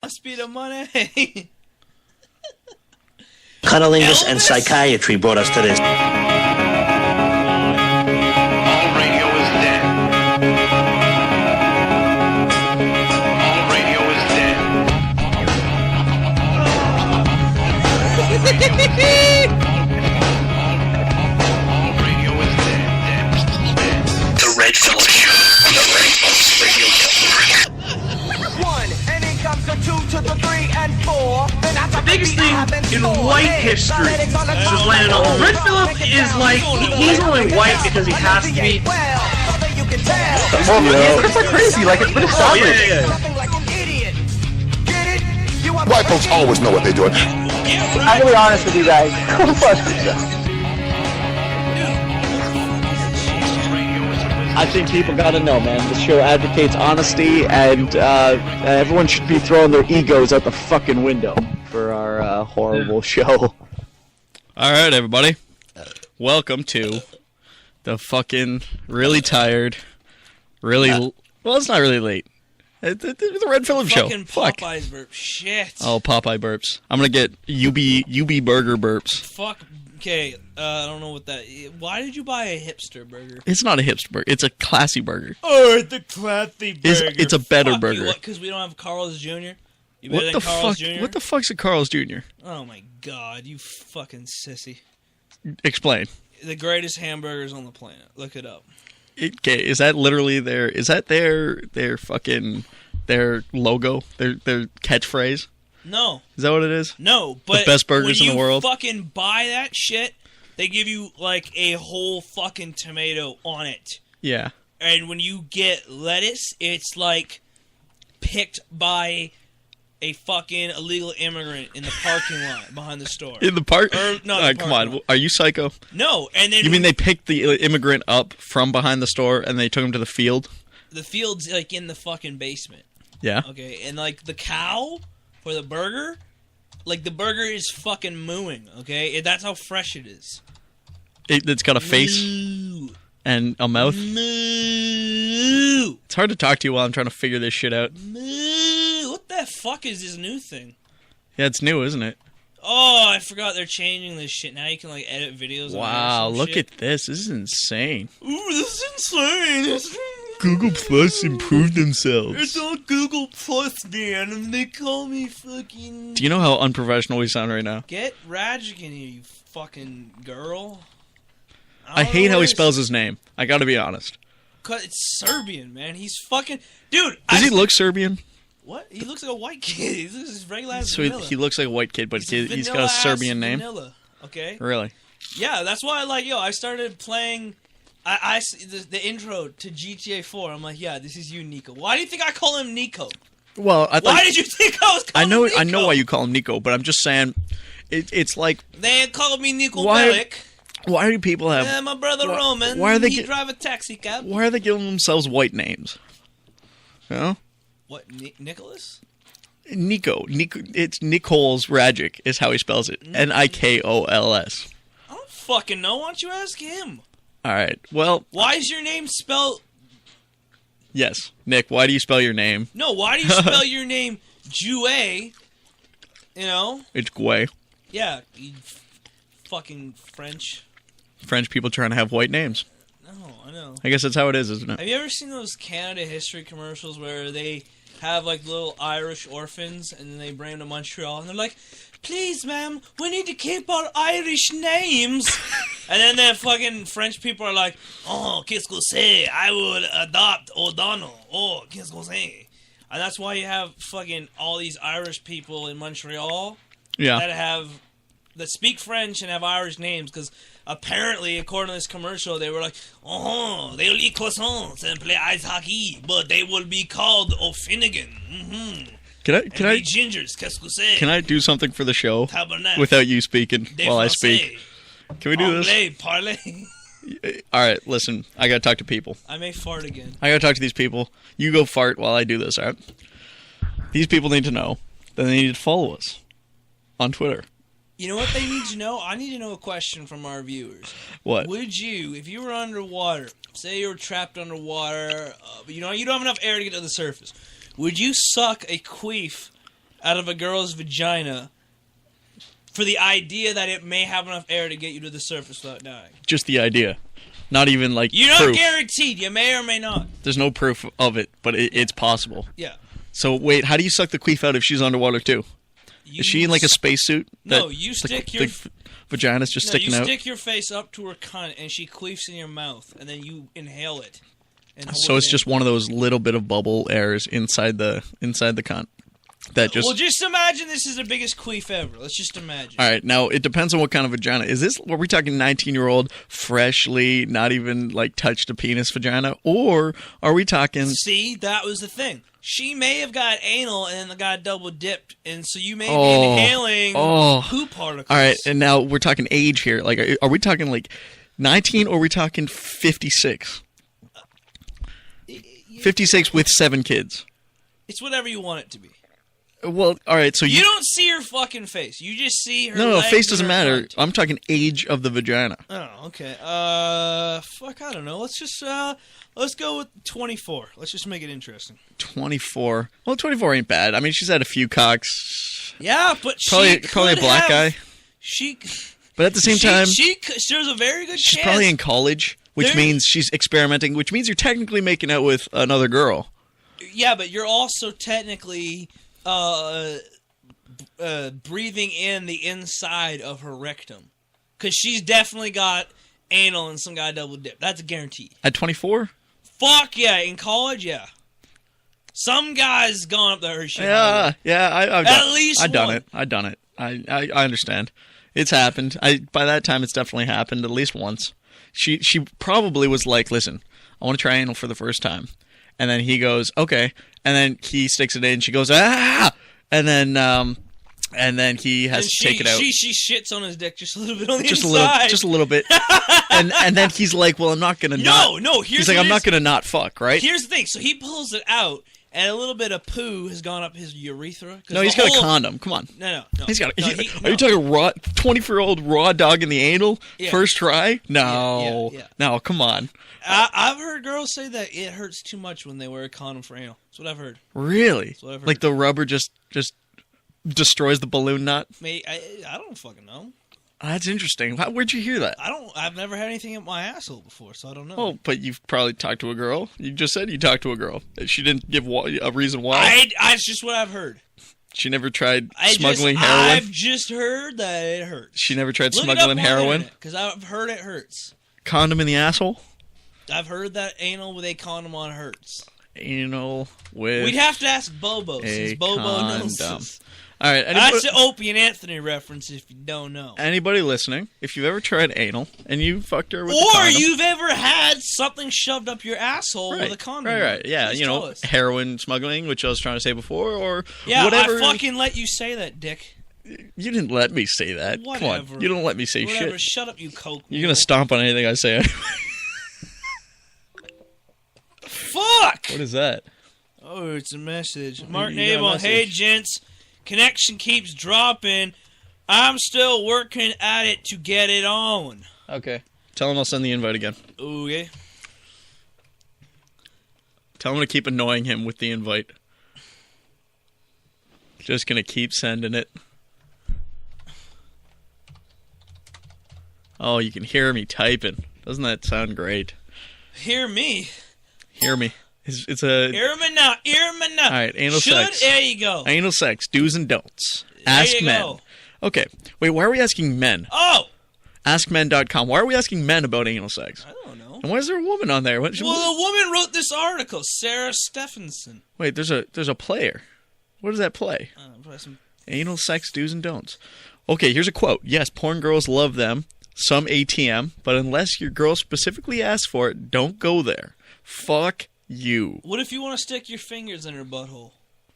Must be the money. Cunnilingus and psychiatry brought us to this. All radio is dead. All radio is dead. All radio is dead. The Red Phillip Show. The Red Phillip Radio Show. 1, and then comes the 2 to the 3 and 4. Then after The biggest thing in white history is landing on Red Phillip is like, he's only white because he has to be. It's like crazy, like it's been established. White folks always know what they're doing. I'm gonna be honest with you guys. Go fuck yourself. I think people gotta know, man. This show advocates honesty, and everyone should be throwing their egos out the fucking window for our horrible show. All right, everybody. Welcome to the fucking really tired, really... Well, it's not really late. The Red Phillip Show. Fucking Popeyes burp. Shit. Oh, Popeye burps. I'm gonna get UB burger burps. Fuck. Okay, I don't know what that... Why did you buy a hipster burger? It's not a hipster burger. It's a classy burger. Oh, it's a classy burger. It's a better burger. Because we don't have Carl's Jr.? You better What than the Carl's fuck? Jr.? What the fuck's a Carl's Jr.? Oh my god, you fucking sissy. Explain. The greatest hamburgers on the planet. Look it up. Okay, is that literally their? Is that their fucking their logo? Their catchphrase? No. Is that what it is? No, but the best burgers in the world. When you fucking buy that shit, they give you like a whole fucking tomato on it. Yeah. And when you get lettuce, it's like picked by a fucking illegal immigrant in the parking lot behind the store. In the park? No, come on. Are you psycho? No, and then... You mean they picked the immigrant up from behind the store and they took him to the field? The field's like in the fucking basement. Yeah. Okay, and like the cow for the burger, like the burger is fucking mooing, okay? That's how fresh it is. It's got a face Moo. and a mouth. Moo. It's hard to talk to you while I'm trying to figure this shit out. Moo. What the fuck is this new thing? Yeah, it's new, isn't it? Oh, I forgot they're changing this shit. Now you can like edit videos. Wow, on look shit. at this. This is insane. Ooh, this is insane. Google Plus improved themselves. It's on Google Plus, man, and they call me fucking... Do you know how unprofessional we sound right now? Get Rajic in here, you fucking girl. I hate how he spells his name. I gotta be honest. Cause it's Serbian, man. He's fucking... Dude, Does he look Serbian? What? He looks like a white kid. He looks his regular ass So vanilla. he looks like a white kid, but he's got a vanilla-ass Serbian name? Vanilla, okay? Really? Yeah, that's why, like, I started playing... the intro to GTA 4, I'm like, yeah, this is you, Nico. Why do you think I call him Nico? Well, why did you think I was calling him Nico? I know why you call him Nico, but I'm just saying, it's like... They called me Nico Bellic. Why do people have... And my brother Roman, he drive a taxi cab. Why are they giving themselves white names? You know? What, Nicholas? Nico. It's Nichols Rajic is how he spells it. Nikols. I don't fucking know. Why don't you ask him? All right. Well... Why is your name spelled... Yes. Nick, why do you spell your name? No, why do you spell your name Jouet? You know? It's Guay. Yeah, you fucking French. French people trying to have white names. No, I know. I guess that's how it is, isn't it? Have you ever seen those Canada history commercials where they have like little Irish orphans and then they bring them to Montreal and they're like, please, ma'am, we need to keep our Irish names. And then the fucking French people are like, oh, qu'est-ce que c'est? I would adopt O'Donnell. Oh, qu'est-ce que c'est? And that's why you have fucking all these Irish people in Montreal that speak French and have Irish names because apparently, according to this commercial, they were like, they'll eat croissants and play ice hockey, but they will be called O'Finnegan. Mm-hmm. Can I gingers? Qu'est-ce que c'est? Can I do something for the show Tabernacle. without you speaking while I Français. speak? Can we do this? Parlez. All right, listen. I gotta talk to people. I may fart again. I gotta talk to these people. You go fart while I do this. All right. These people need to know that they need to follow us on Twitter. You know what they need to know? I need to know a question from our viewers. What? Would you, if you were underwater, say you were trapped underwater, but you don't have enough air to get to the surface, would you suck a queef out of a girl's vagina for the idea that it may have enough air to get you to the surface without dying. Just the idea. Not even, like, You're not proof. guaranteed. You may or may not. There's no proof of it, but it's possible. Yeah. So, wait, how do you suck the queef out if she's underwater, too? Is she in, like, a spacesuit? No, you stick your... The vagina's just sticking out? you stick your face up to her cunt, and she queefs in your mouth, and then you inhale it. So it's just one of those little bit of bubble airs inside the cunt. That just... Well, just imagine this is the biggest queef ever. Let's just imagine. All right, now it depends on what kind of vagina. Is this, are we talking 19-year-old, freshly, not even, like, touched a penis vagina? Or are we talking... See, that was the thing. She may have got anal and then got double dipped, and so you may be inhaling poo particles. All right, and now we're talking age here. Like, are we talking, like, 19 or are we talking 56? 56 with 7 kids. It's whatever you want it to be. Well, all right, so you don't see her fucking face. You just see her. No, legs face doesn't and her matter. butt. I'm talking age of the vagina. Oh, okay. Fuck, I don't know. Let's just let's go with 24. Let's just make it interesting. 24. Well, 24 ain't bad. I mean, she's had a few cocks. Yeah, but probably a black guy. But at the same time, there's a very good she's chance. probably in college, which means she's experimenting, which means you're technically making out with another girl. Yeah, but you're also technically breathing in the inside of her rectum, because she's definitely got anal and some guy double dip. That's a guarantee. At 24? Fuck yeah! In college, yeah. Some guy's gone up there. Yeah. I've done it. I've done it. I understand. It's happened. By that time, it's definitely happened at least once. She probably was like, listen, I want to try anal for the first time. And then he goes, okay. And then he sticks it in. She goes, ah! And then he has to take it out. She shits on his dick just a little bit on the inside. Just a little bit. and then he's like, well, I'm not going to he's like, I'm not going to not fuck, right? Here's the thing. So he pulls it out, and a little bit of poo has gone up his urethra. No, he's got a condom. Come on. No. He's got. Are you talking 24-year-old raw dog in the anal? Yeah. First try? No. Yeah. No, come on. I've heard girls say that it hurts too much when they wear a condom for anal. That's what I've heard. Really? That's what I've heard. Like the rubber just destroys the balloon nut? I don't fucking know. That's interesting. Where'd you hear that? I've never had anything in my asshole before, so I don't know. Oh, but you've probably talked to a girl. You just said you talked to a girl. She didn't give a reason why. It's just what I've heard. She never tried smuggling heroin? I've just heard that it hurts. She never tried smuggling heroin? Because I've heard it hurts. Condom in the asshole? I've heard that anal with a condom on hurts. Anal with... We'd have to ask Bobo, since Bobo knows this. All right, that's the Opie and Anthony reference if you don't know. Anybody listening, if you've ever tried anal and you fucked her with a condom... Or condom, you've ever had something shoved up your asshole with a condom. Right, yeah, heroin smuggling, which I was trying to say before, or yeah, whatever. I fucking let you say that, dick. You didn't let me say that. Whatever. Come on, you don't let me say shit. Shut up, you coke. You're going to stomp on anything I say anyway. Fuck! What is that? Oh, it's a message. Mark Nabong, hey, gents. Connection keeps dropping. I'm still working at it to get it on. Okay. Tell him I'll send the invite again. Okay. Tell him to keep annoying him with the invite. Just gonna keep sending it. Oh, you can hear me typing. Doesn't that sound great? Hear me? Hear me. It's a... Hear me now. Hear me now. All right, anal sex. There you go. Anal sex, do's and don'ts. Ask men. Go. Okay. Wait, why are we asking men? Oh! AskMen.com. Why are we asking men about anal sex? I don't know. And why is there a woman on there? Well, a woman wrote this article, Sarah Stephenson. Wait, there's a player. What does that play? Anal sex, do's and don'ts. Okay, here's a quote. Yes, porn girls love them. Some ATM. But unless your girl specifically asks for it, don't go there. Fuck you. What if you want to stick your fingers in her butthole?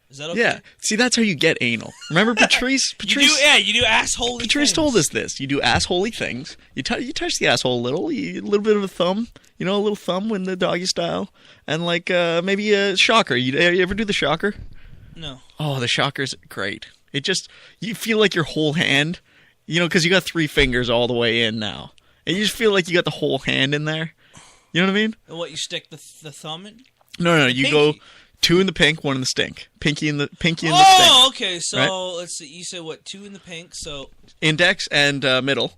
Is that okay? Yeah. See, that's how you get anal. Remember Patrice? You do assholey Patrice things. told us this. You do assholey things. You touch the asshole a little bit of a thumb. You know, a little thumb in the doggy style. And like maybe a shocker. You ever do the shocker? No. Oh, the shocker's great. It just, you feel like your whole hand, you know, because you got 3 fingers all the way in now. And you just feel like you got the whole hand in there. You know what I mean? What, you stick the thumb in? No, you go 2 in the pink, 1 in the stink. Pinky in the stink. Oh, okay. So right? let's see. You said what? 2 in the pink. So index and middle.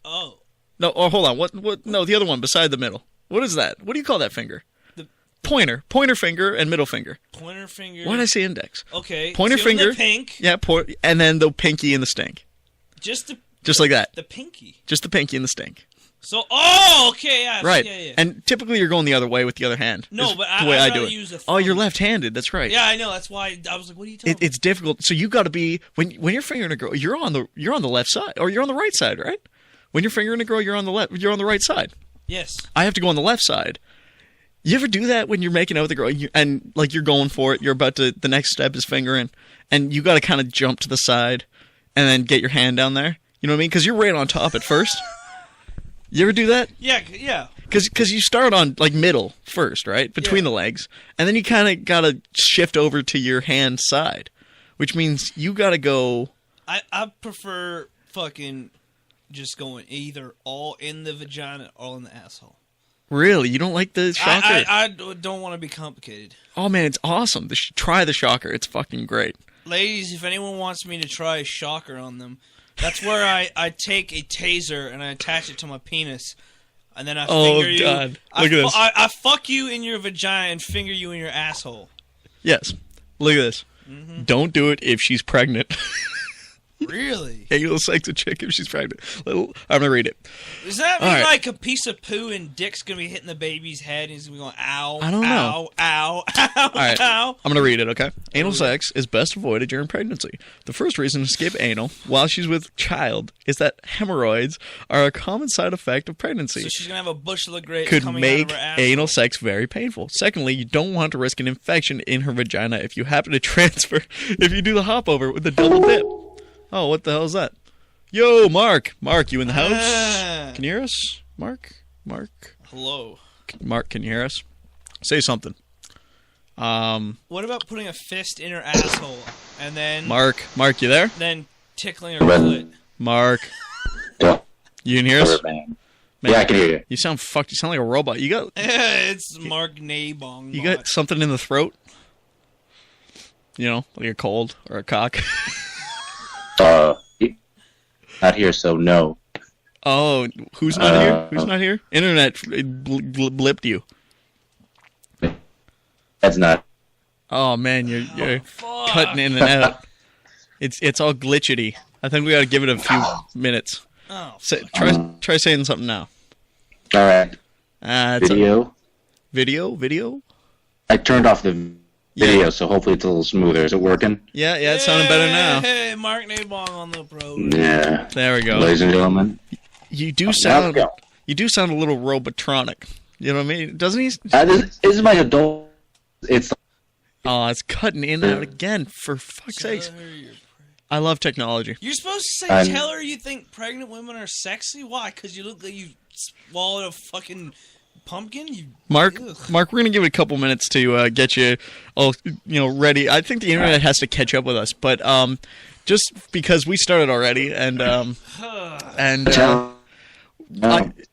Oh. No, hold on. What? No, the other one beside the middle. What is that? What do you call that finger? The pointer finger, and middle finger. Pointer finger. Why did I say index? Okay. Pointer finger. The pink. Yeah, and then the pinky and the stink. Just like that. The pinky. Just the pinky and the stink. So, okay, yeah. Right. Yeah. And typically you're going the other way with the other hand. No, but the way I do use a it. Oh, you're left-handed. That's right. Yeah, I know. That's why I was like, what are you talking about? It's difficult. So you got to be when you're fingering a girl, you're on the left side or you're on the right side, right? When you're fingering a girl, you're on the right side. Yes. I have to go on the left side. You ever do that when you're making out with a girl and like you're going for it, you're about to the next step is fingering and you got to kind of jump to the side and then get your hand down there. You know what I mean? Cuz you're right on top at first. You ever do that? Yeah. Because you start on like middle first, right? Between the legs. And then you kind of got to shift over to your hand side, which means you got to go. I prefer fucking just going either all in the vagina or all in the asshole. Really? You don't like the shocker? I don't want to be complicated. Oh, man, it's awesome. Try the shocker. It's fucking great. Ladies, if anyone wants me to try a shocker on them, that's where I take a taser and I attach it to my penis, and then I finger you. Oh, God. Look at this. I fuck you in your vagina and finger you in your asshole. Yes. Look at this. Mm-hmm. Don't do it if she's pregnant. Really? Anal sex a chick if she's pregnant. I'm going to read it. Does that mean like a piece of poo and dick's going to be hitting the baby's head and he's going to be going, ow, I don't know. Ow, All right. ow. I'm going to read it, okay? Anal sex is best avoided during pregnancy. The first reason to skip anal while she's with child is that hemorrhoids are a common side effect of pregnancy. So she's going to have a bushel of grapes could coming make out of her asshole. anal sex very painful. Secondly, you don't want to risk an infection in her vagina if you happen to transfer, if you do the hop over with the double dip. Oh, what the hell is that? Yo, Mark. Mark, you in the house? Can you hear us? Mark? Hello. Mark, can you hear us? Say something. What about putting a fist in her asshole and then... Mark, you there? Then tickling her clit. Mark. You can hear us? Man, yeah, I can hear you. You sound fucked. You sound like a robot. You got... It's Mark Nabong. You got something in the throat? You know, like a cold or a cock? Not here, so no. Oh, who's not here? Who's not here? Internet blipped you. That's not. Oh man, you're cutting in and out. It's all glitchity. I think we got to give it a few minutes. Oh. Try saying something now. All right. Video. Video. I turned off the video, so hopefully it's a little smoother. Is it working? Yeah, it's sounding better now. Hey, Mark Nabong on the program. Yeah. There we go. Ladies and gentlemen. You do sound a little robotronic. You know what I mean? Doesn't he? This is my adult. It's. Oh, it's cutting in and out again. For fuck's sake! I love technology. You're supposed to say, tell her you think pregnant women are sexy. Why? Because you look like you swallowed a fucking pumpkin. Mark, we're gonna give it a couple minutes to get you all ready. I think the internet has to catch up with us, but just because we started already, and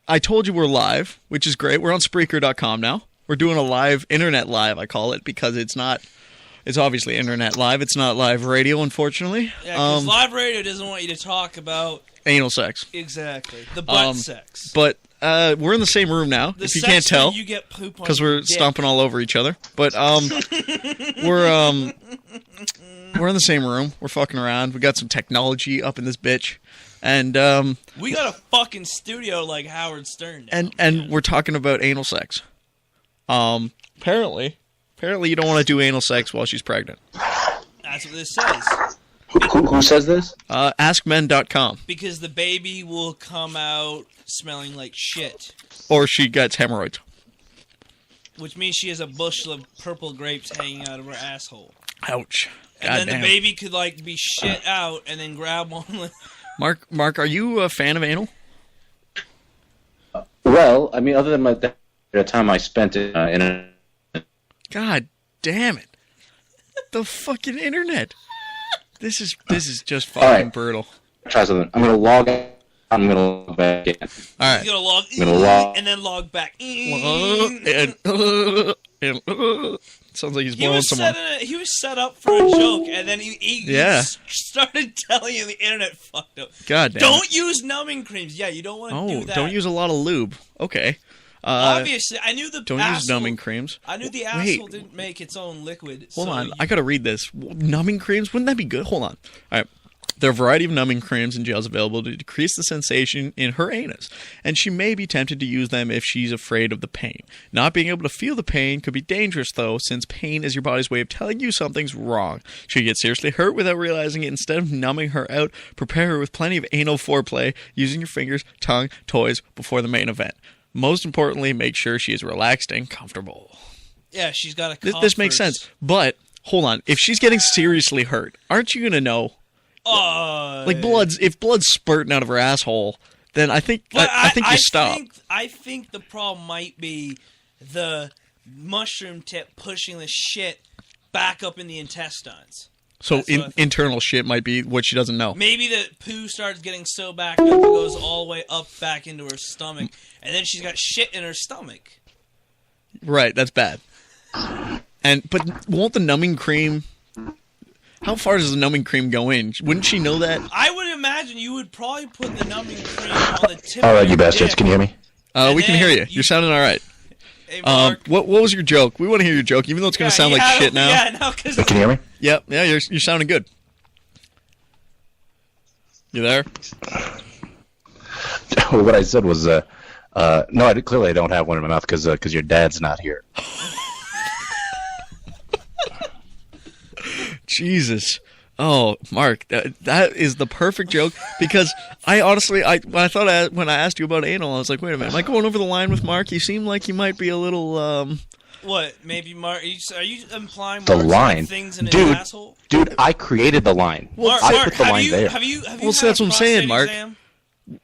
I told you we're live, which is great. We're on Spreaker.com now. We're doing a live internet live, I call it, because it's obviously internet live. It's not live radio, unfortunately. Yeah, because live radio doesn't want you to talk about anal sex. Exactly, the butt sex. But we're in the same room now. If you can't tell, you get poop on because we're stomping all over each other. But we're in the same room. We're fucking around. We got some technology up in this bitch. And we got a fucking studio like Howard Stern now. And we're talking about anal sex. Apparently you don't want to do anal sex while she's pregnant. That's what this says. Who says this? AskMen.com. Because the baby will come out smelling like shit. Or she gets hemorrhoids. Which means she has a bushel of purple grapes hanging out of her asshole. Ouch. And then the baby could be shit out and then grab one. Mark, are you a fan of anal? Well, I mean, other than the time I spent in a... God damn it. The fucking internet. This is just fucking brutal. Try something. I'm going to log in. I'm going to log back in. All right. You're going to log and then log back. Sounds like he's He blowing was someone. he was set up for a joke, and then he Yeah. started telling you the internet fucked up. God damn. Don't use numbing creams. Yeah, you don't want to do that. Don't use a lot of lube. Okay. Obviously, I knew the Don't asshole, use numbing creams. I knew the Wait. asshole didn't make its own liquid. Hold so on. I gotta read this. Numbing creams? Wouldn't that be good? Hold on. All right. There are a variety of numbing creams and gels available to decrease the sensation in her anus, and she may be tempted to use them if she's afraid of the pain. Not being able to feel the pain could be dangerous, though, since pain is your body's way of telling you something's wrong. She gets seriously hurt without realizing it. Instead of numbing her out, prepare her with plenty of anal foreplay using your fingers, tongue, toys before the main event. Most importantly, make sure she is relaxed and comfortable. Yeah, she's got to. This makes sense, but hold on. If she's getting seriously hurt, aren't you gonna know? Like if blood's spurting out of her asshole, then I think you stop. I think the problem might be the mushroom tip pushing the shit back up in the intestines. So internal shit might be what she doesn't know. Maybe the poo starts getting so backed up it goes all the way up back into her stomach, and then she's got shit in her stomach. Right, that's bad. But won't the numbing cream? How far does the numbing cream go in? Wouldn't she know that? I would imagine you would probably put the numbing cream on the tip. All right, you bastards, can you hear me? We can hear you. You're sounding all right. Hey, Mark. What was your joke? We want to hear your joke, even though it's going to sound like shit now. Yeah, no, because Can you hear me? Yeah, you're sounding good. You there? Well, what I said was, no, clearly I don't have one in my mouth because your dad's not here. Jesus. Oh, Mark, that is the perfect joke because I honestly, when I asked you about anal, I was like, wait a minute, am I going over the line with Mark? You seem like you might be a little, What? Maybe Mark? Are you implying the Mark's line, things in his dude? asshole? Dude, I created the line. Mark, I put the line there. Have you Well, so that's what I'm saying, Mark. Exam?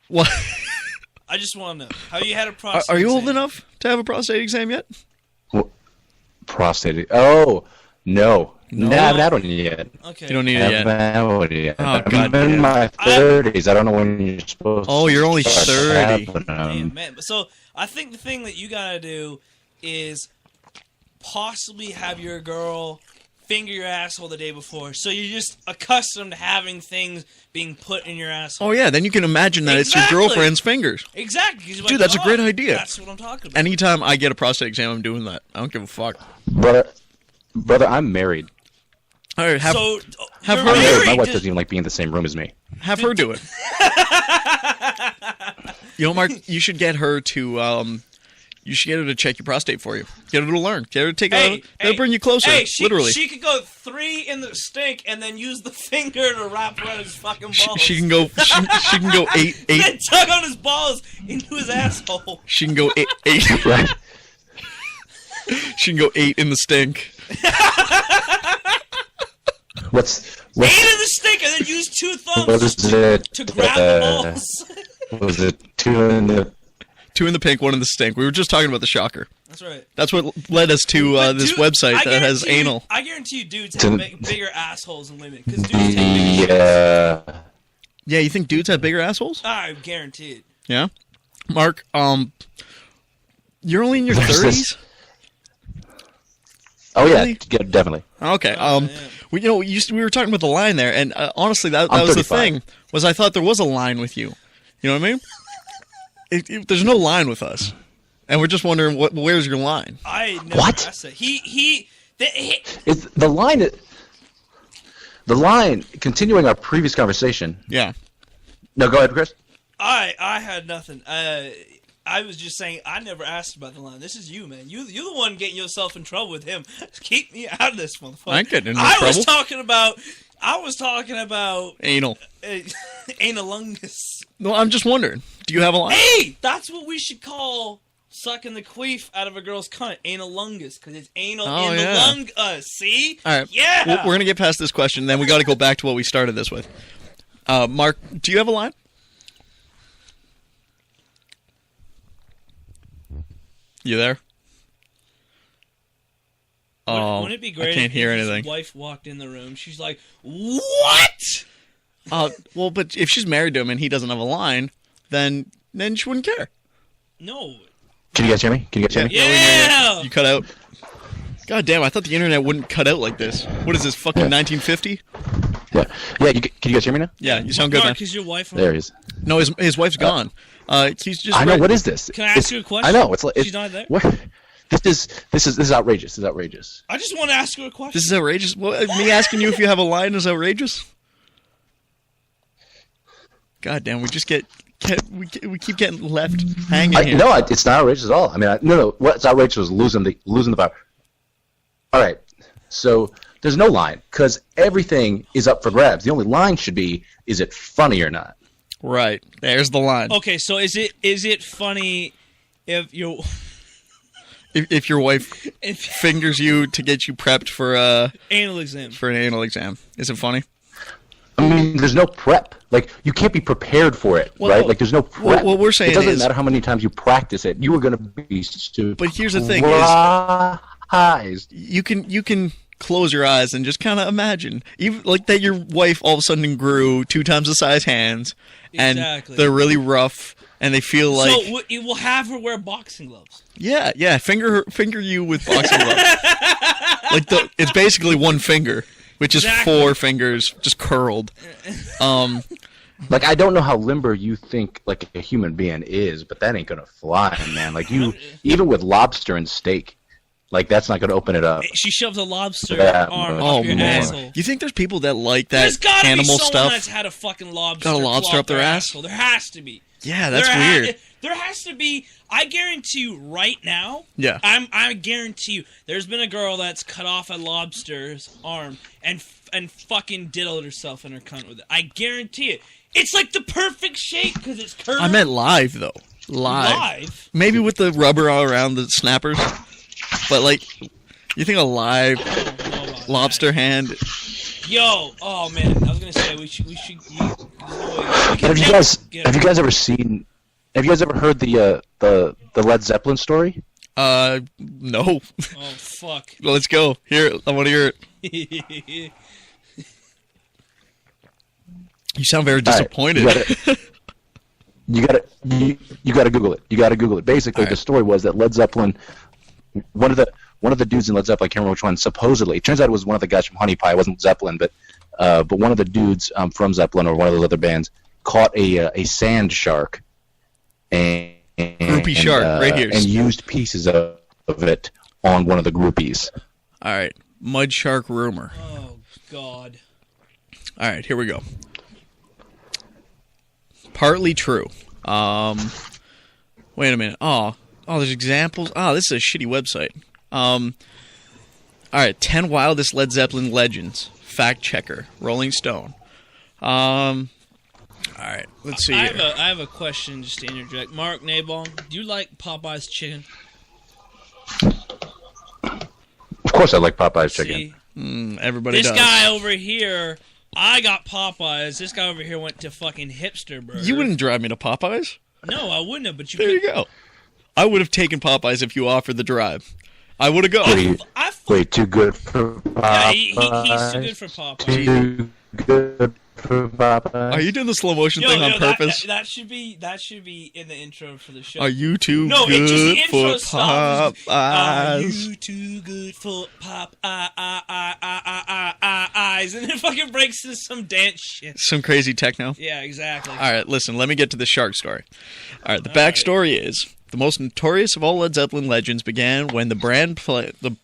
What? I just want to know. Have you had a prostate? Are you old exam? enough to have a prostate exam yet? Prostate. Oh, no. No? I haven't had one yet. Okay. You don't need it yet. Had one yet. Oh, I'm in my 30s. I don't know when you're supposed to. Oh, you're only start 30. having them. Damn, man. So I think the thing that you gotta do is possibly have your girl finger your asshole the day before, so you're just accustomed to having things being put in your asshole. Oh yeah, then you can imagine that it's your girlfriend's fingers. Exactly. Dude, that's a great idea. That's what I'm talking about. Anytime I get a prostate exam, I'm doing that. I don't give a fuck. Brother, I'm married. All right, have you're her. married. My wife doesn't even like being in the same room as me. Have her do it. You know, Mark, you should get her to check your prostate for you. Get her to learn. Get her to take that'll bring you closer. Hey, literally. She could go 3 in the stink and then use the finger to wrap around his fucking balls. She can go. She can go 8. Then tug on his balls into his asshole. She can go 8. Right. She can go 8 in the stink. What's 8 in the stink and then use 2 thumbs what is it? to grab the balls. Was it 2 in the 2 in the pink, 1 in the stink. We were just talking about the shocker. That's right. That's what led us to this website that has anal. I guarantee you dudes have bigger assholes than women. Because dudes take bigger Yeah, you think dudes have bigger assholes? I guarantee it. Yeah? Mark, you're only in your 30s? Oh yeah, Really? yeah, definitely. Okay. Yeah. We were talking about the line there, and honestly, that I'm was the 35. thing. Was I thought there was a line with you. You know what I mean? There's no line with us, and we're just wondering where's your line. I never What? asked that. It's the line. The line. Continuing our previous conversation. Yeah. No, go ahead, Chris. I had nothing. I was just saying I never asked about the line. This is you, man. You're the one getting yourself in trouble with him. Keep me out of this, motherfucker. I ain't getting in no I trouble. was talking about Anal. analungus. No, I'm just wondering. Do you have a line? Hey, that's what we should call sucking the queef out of a girl's cunt. Analungus, because it's anal in the lung. See? All right. Yeah. We're gonna get past this question, then we got to go back to what we started this with. Mark, do you have a line? You there? Oh, Wouldn't it be great I can't if hear his anything. wife walked in the room? She's like, "What?" Well, but if she's married to him and he doesn't have a line, then she wouldn't care. No. Can you guys hear me? Can you guys hear me? Yeah. You cut out. God damn, I thought the internet wouldn't cut out like this. What is this, fucking 1950? Yeah. Yeah. Can you guys hear me now? Yeah, you sound good, man. Mark, is your wife? There he is. No, his wife's gone. He's just. I know. What is this? Can I ask you a question? I know. It's like She's not there. What? This is outrageous. This is outrageous. I just want to ask you a question. This is outrageous. Well, me asking you if you have a line is outrageous. God damn, we just we keep getting left hanging here. No, it's not outrageous at all. I mean, no. What's outrageous was losing the power. All right, so there's no line because everything is up for grabs. The only line should be: is it funny or not? Right. There's the line. Okay, so is it funny if you if your wife fingers you to get you prepped for anal exam? For an anal exam, is it funny? I mean, there's no prep. Like, you can't be prepared for it, right? Like, there's no prep. What we're saying it doesn't is, matter how many times you practice it. You are going to be stupid. But here's the thing: you can close your eyes and just kind of imagine, even like that your wife all of a sudden grew 2 times the size hands, and they're really rough, and they feel like. So you will have her wear boxing gloves. Yeah, finger you with boxing gloves. Like it's basically one finger. Which is 4 fingers just curled. Like, I don't know how limber you think like a human being is, but that ain't gonna fly, man. Like, even with lobster and steak, like, that's not gonna open it up. She shoves a lobster arm Oh up your man! asshole. You think there's people that like that There's gotta animal be someone stuff? that's had a fucking lobster. Got a lobster up their ass? asshole. There has to be. Yeah, that's weird. There has to be. I guarantee you, right now. Yeah. I guarantee you, there's been a girl that's cut off a lobster's arm and fucking diddled herself in her cunt with it. I guarantee it. It's like the perfect shape because it's curved. I meant live though. Live. Maybe with the rubber all around the snappers, but like, you think a live lobster hand? Yo, oh man, I was gonna say we should. Have you guys ever seen? Have you guys ever heard the Led Zeppelin story? No. Oh fuck. Well, let's go. Here, I want to hear it. You sound very disappointed. Right, you gotta Google it. You gotta Google it. Basically, the story was that Led Zeppelin, one of the dudes in Led Zeppelin, I can't remember which one. Supposedly, it turns out it was one of the guys from Honey Pie. It wasn't Zeppelin, but one of the dudes from Zeppelin or one of those other bands caught a sand shark. Groupie shark, right here. And used pieces of it on one of the groupies. All right, mud shark rumor. Oh God. All right, here we go. Partly true. Wait a minute. Oh, there's examples. This is a shitty website. All right, 10 wildest Led Zeppelin legends. Fact checker. Rolling Stone. All right, let's see. I have a question just to interject. Mark Nabong, do you like Popeye's chicken? Of course, I like Popeye's chicken. Everybody does. This guy over here, I got Popeyes. This guy over here went to fucking Hipster Burger. You wouldn't drive me to Popeyes? No, I wouldn't have. But there you go. I would have taken Popeyes if you offered the drive. I would have gone. Wait, too good for Popeyes. Yeah, he's too good for Popeyes. Too good for Popeyes. Are you doing the slow motion thing on purpose? That should be in the intro for the show. Are you too good for Popeyes? Are you too good for Popeyes? And it fucking breaks into some dance shit. Some crazy techno? Yeah, exactly. All right, listen, let me get to the shark story. All right, the backstory is the most notorious of all Led Zeppelin legends began when the band played the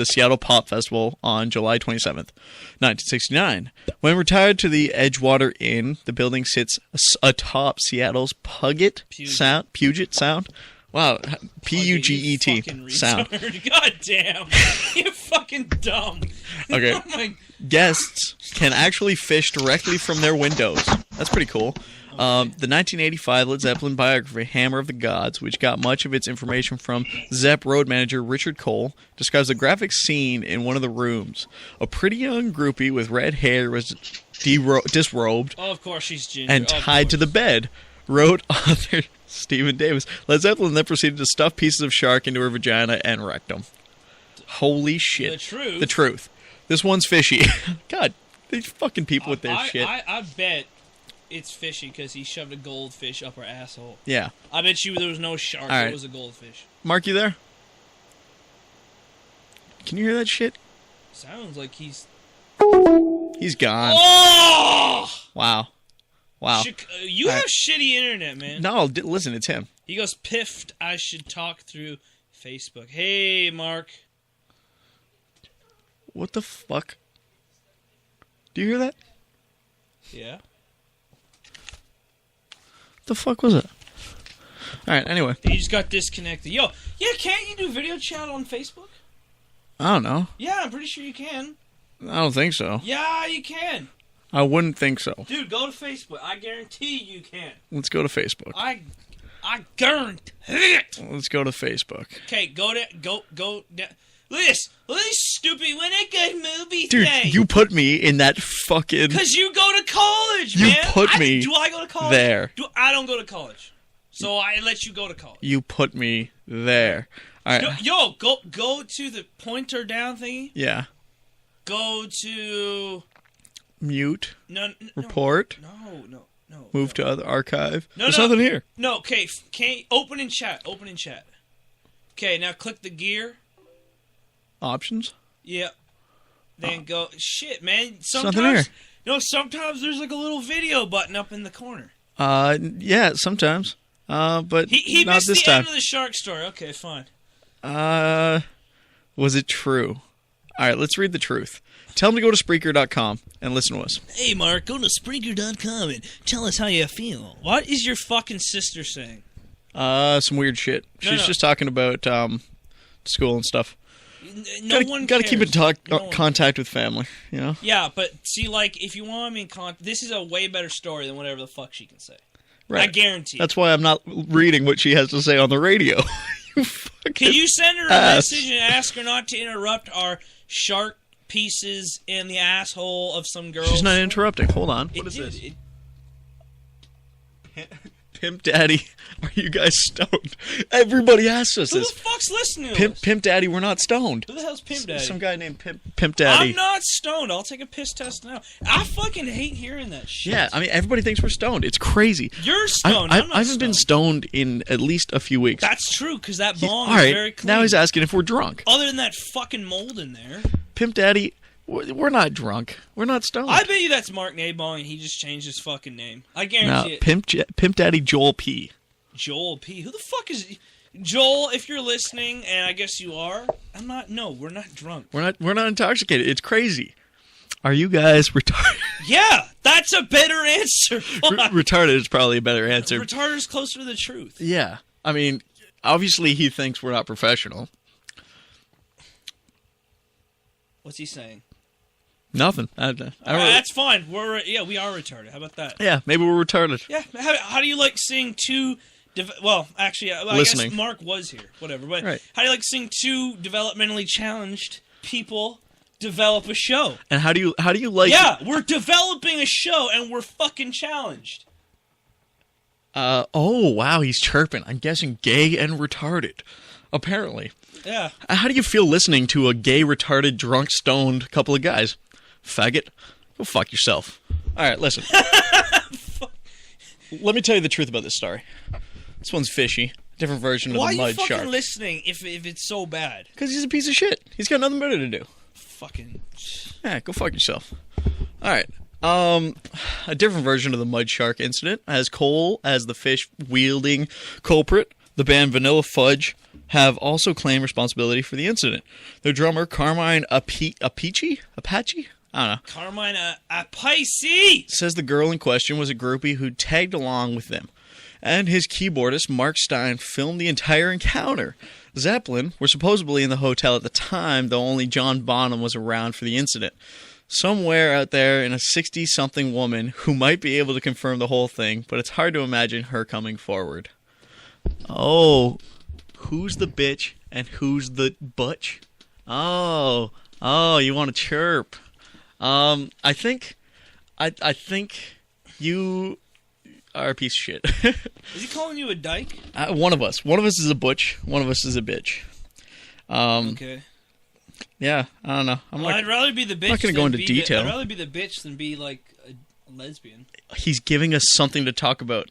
Seattle Pop Festival on July 27th, 1969. When retired to the Edgewater Inn, the building sits atop Seattle's Puget Sound. Wow, P-U-G-E-T sound. God damn, you're fucking dumb. Okay. Oh my... Guests can actually fish directly from their windows. That's pretty cool. The 1985 Led Zeppelin biography, Hammer of the Gods, which got much of its information from Zepp road manager Richard Cole, describes a graphic scene in one of the rooms. A pretty young groupie with red hair was disrobed of course she's ginger. And tied to the bed, wrote author Stephen Davis. Led Zeppelin then proceeded to stuff pieces of shark into her vagina and rectum. Holy shit. The truth. This one's fishy. God, these fucking people with their shit. I bet it's fishy because he shoved a goldfish up her asshole. Yeah. I bet you there was no shark. Right. It was a goldfish. Mark, you there? Can you hear that shit? Sounds like he's gone. Oh! Wow. You have shitty internet, man. No, listen, it's him. He goes, piffed, I should talk through Facebook. Hey, Mark. What the fuck? Do you hear that? Yeah. What the fuck was it? Alright, anyway. He just got disconnected. Yo, yeah, can't you do video chat on Facebook? I don't know. Yeah, I'm pretty sure you can. I don't think so. Yeah, you can. I wouldn't think so. Dude, go to Facebook. I guarantee you can. Let's go to Facebook. I guarantee it. Let's go to Facebook. Okay, go down. Look at this stupid when I go movie Dude, thing. you put me in that fucking... Because you go to college, you man. put me Do I go to college? there. I don't go to college. So I let you go to college. You put me there. All right. Yo, go to the pointer down thingy. Yeah. Go to... Mute. No. Report. No. Move to other archive. No, There's nothing here. No, okay. Open in chat. Okay, now click the gear. Options? Yeah. Then go... Shit, man. Nothing here. Sometimes there's like a little video button up in the corner. Yeah, sometimes. But he not missed this the time. end of the shark story. Okay, fine. Was it true? All right, let's read the truth. Tell him to go to Spreaker.com and listen to us. Hey, Mark, go to Spreaker.com and tell us how you feel. What is your fucking sister saying? Some weird shit. She's just talking about school and stuff. No one Gotta cares. keep in contact with family, you know? Yeah, but see, like, if you want me in contact, this is a way better story than whatever the fuck she can say. Right. I guarantee. That's why I'm not reading what she has to say on the radio. Can you send her a message and ask her not to interrupt our shark pieces in the asshole of some girl? She's not interrupting. Hold on. What is this? Pimp Daddy, are you guys stoned? Everybody asks us this. Who the fuck's listening to us? Pimp Daddy, we're not stoned. Who the hell's Pimp Daddy? Some guy named Pimp Daddy. I'm not stoned. I'll take a piss test now. I fucking hate hearing that shit. Yeah, I mean, everybody thinks we're stoned. It's crazy. You're stoned. I haven't been stoned in at least a few weeks. That's true, because that bong all right, is very clean. now he's asking if we're drunk. Other than that fucking mold in there. Pimp Daddy, we're not drunk. We're not stoned. I bet you that's Mark Nabong and he just changed his fucking name. I guarantee it. Pimp Daddy Joel P. Joel P. Who the fuck is... Joel, if you're listening, and I guess you are, no, we're not drunk. We're not intoxicated. It's crazy. Are you guys retarded? Yeah, that's a better answer. Retarded is probably a better answer. Retarded is closer to the truth. Yeah. I mean, obviously he thinks we're not professional. What's he saying? Nothing. That's fine. We are retarded. How about that? Yeah, maybe we're retarded. Yeah. How do you like seeing two... Well, actually, I guess Mark was here. Whatever. But right. How do you like seeing two developmentally challenged people develop a show? And how do you like... Yeah, we're developing a show and we're fucking challenged. Oh, wow, he's chirping. I'm guessing gay and retarded. Apparently. Yeah. How do you feel listening to a gay, retarded, drunk, stoned couple of guys? Faggot. Go fuck yourself. All right, listen. Let me tell you the truth about this story. This one's fishy. Different version of the mud shark. Why are you fucking listening if it's so bad? Because he's a piece of shit. He's got nothing better to do. Fucking... Yeah, go fuck yourself. All right. A different version of the mud shark incident has Cole as the fish-wielding culprit. The band Vanilla Fudge have also claimed responsibility for the incident. Their drummer, Carmine Apache? I don't know. Carmine Apache says the girl in question was a groupie who tagged along with them. And his keyboardist, Mark Stein, filmed the entire encounter. Zeppelin were supposedly in the hotel at the time, though only John Bonham was around for the incident. Somewhere out there in a 60-something woman who might be able to confirm the whole thing, but it's hard to imagine her coming forward. Oh, who's the bitch and who's the butch? Oh, you want to chirp. I think you are a piece of shit. Is he calling you a dyke? One of us. One of us is a butch. One of us is a bitch. Okay. Yeah, I don't know. I'd rather be the bitch. I'm not going to go into detail. I'd rather be the bitch than be like a lesbian. He's giving us something to talk about.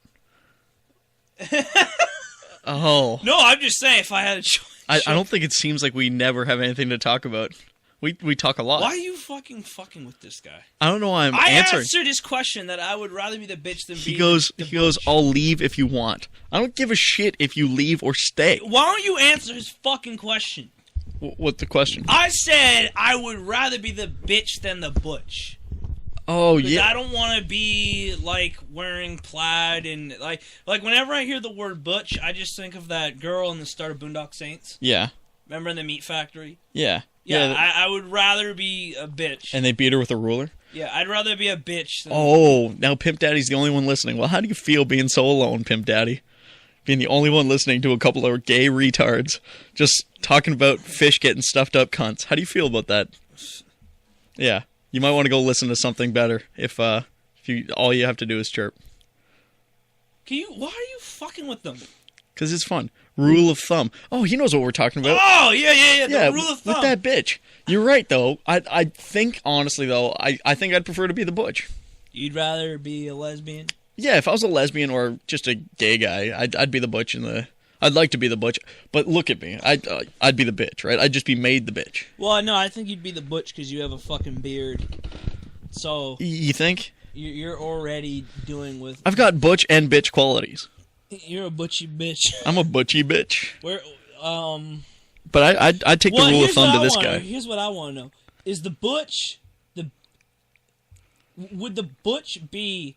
Oh. No, I'm just saying if I had a choice. I don't think it seems like we never have anything to talk about. We talk a lot. Why are you fucking with this guy? I don't know why I'm I answering. answered his question that I would rather be the bitch than He be goes, the I'll leave if you want. I don't give a shit if you leave or stay. Why don't you answer his fucking question? What's the question? I said I would rather be the bitch than the butch. Oh, yeah. I don't want to be, like, wearing plaid and, like, whenever I hear the word butch, I just think of that girl in the start of Boondock Saints. Yeah. Remember in the meat factory? Yeah. Yeah, I would rather be a bitch. And they beat her with a ruler? Yeah, I'd rather be a bitch than... Oh, now Pimp Daddy's the only one listening. Well, how do you feel being so alone, Pimp Daddy? Being the only one listening to a couple of gay retards just talking about fish getting stuffed up cunts. How do you feel about that? Yeah. You might want to go listen to something better if all you have to do is chirp. Why are you fucking with them? Because it's fun. Rule of thumb. Oh, he knows what we're talking about. Oh, yeah. The rule of thumb. With that bitch. You're right, though. I think, honestly, though, I think I'd prefer to be the butch. You'd rather be a lesbian? Yeah, if I was a lesbian or just a gay guy, I'd be the butch I'd like to be the butch, but look at me. I'd be the bitch, right? I'd just be made the bitch. Well, no, I think you'd be the butch because you have a fucking beard. So... You think? You're already doing with... I've got butch and bitch qualities. You're a butchy bitch. I'm a butchy bitch. But I'd take the rule of thumb to this guy. Here's what I want to know: is the butch would the butch be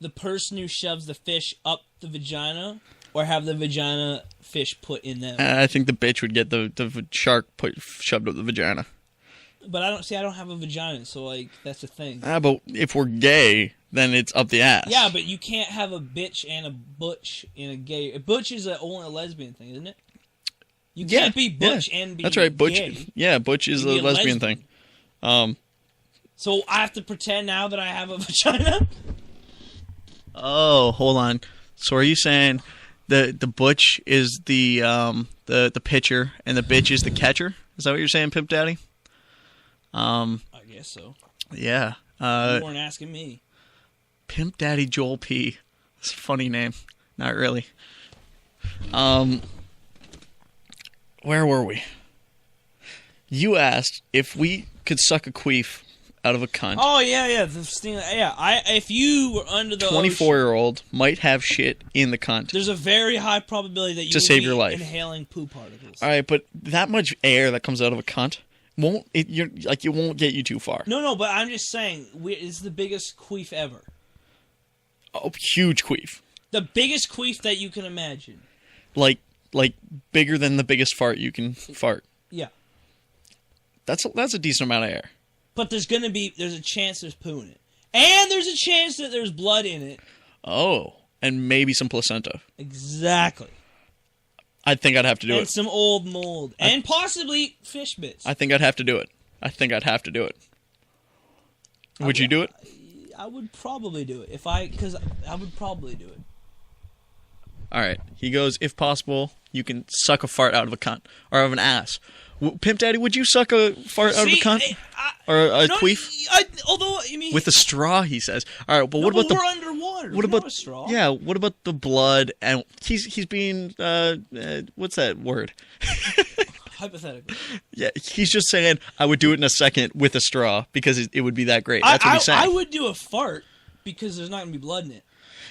the person who shoves the fish up the vagina, or have the vagina fish put in them? I think the bitch would get the shark shoved up the vagina. But I don't have a vagina, so like that's the thing. But if we're gay, then it's up the ass. Yeah, but you can't have a bitch and a butch in a gay. A butch is only a lesbian thing, isn't it? You can't be butch and be that's right. Butch, gay. Yeah, butch is a lesbian thing. So I have to pretend now that I have a vagina? Oh, hold on. So are you saying the butch is the pitcher and the bitch is the catcher? Is that what you're saying, Pimp Daddy? I guess so. Yeah. You weren't asking me. Pimp Daddy Joel P. It's a funny name. Not really. Where were we? You asked if we could suck a queef out of a cunt. Oh, yeah. If you were under the 24-year-old might have shit in the cunt. There's a very high probability that you will save be your life. Inhaling poo particles. All right, but that much air that comes out of a cunt it won't get you too far. No, but I'm just saying it's the biggest queef ever. Oh, huge queef. The biggest queef that you can imagine. Like bigger than the biggest fart you can fart. Yeah. That's a decent amount of air. But there's a chance there's poo in it. And there's a chance that there's blood in it. Oh, and maybe some placenta. Exactly. I think I'd have to do it. And some old mold. And possibly fish bits. I think I'd have to do it. Would you do it? I would probably do it. Because I would probably do it. All right. He goes, if possible, you can suck a fart out of a cunt. Or out of an ass. Pimp Daddy, would you suck a fart out of a cunt? Or a queef? With a straw, he says. All right, but what about we're underwater. What about a straw? Yeah, what about the blood? And he's being what's that word? Hypothetical. Yeah, he's just saying I would do it in a second with a straw because it would be that great. That's what he's saying. I would do a fart because there's not going to be blood in it.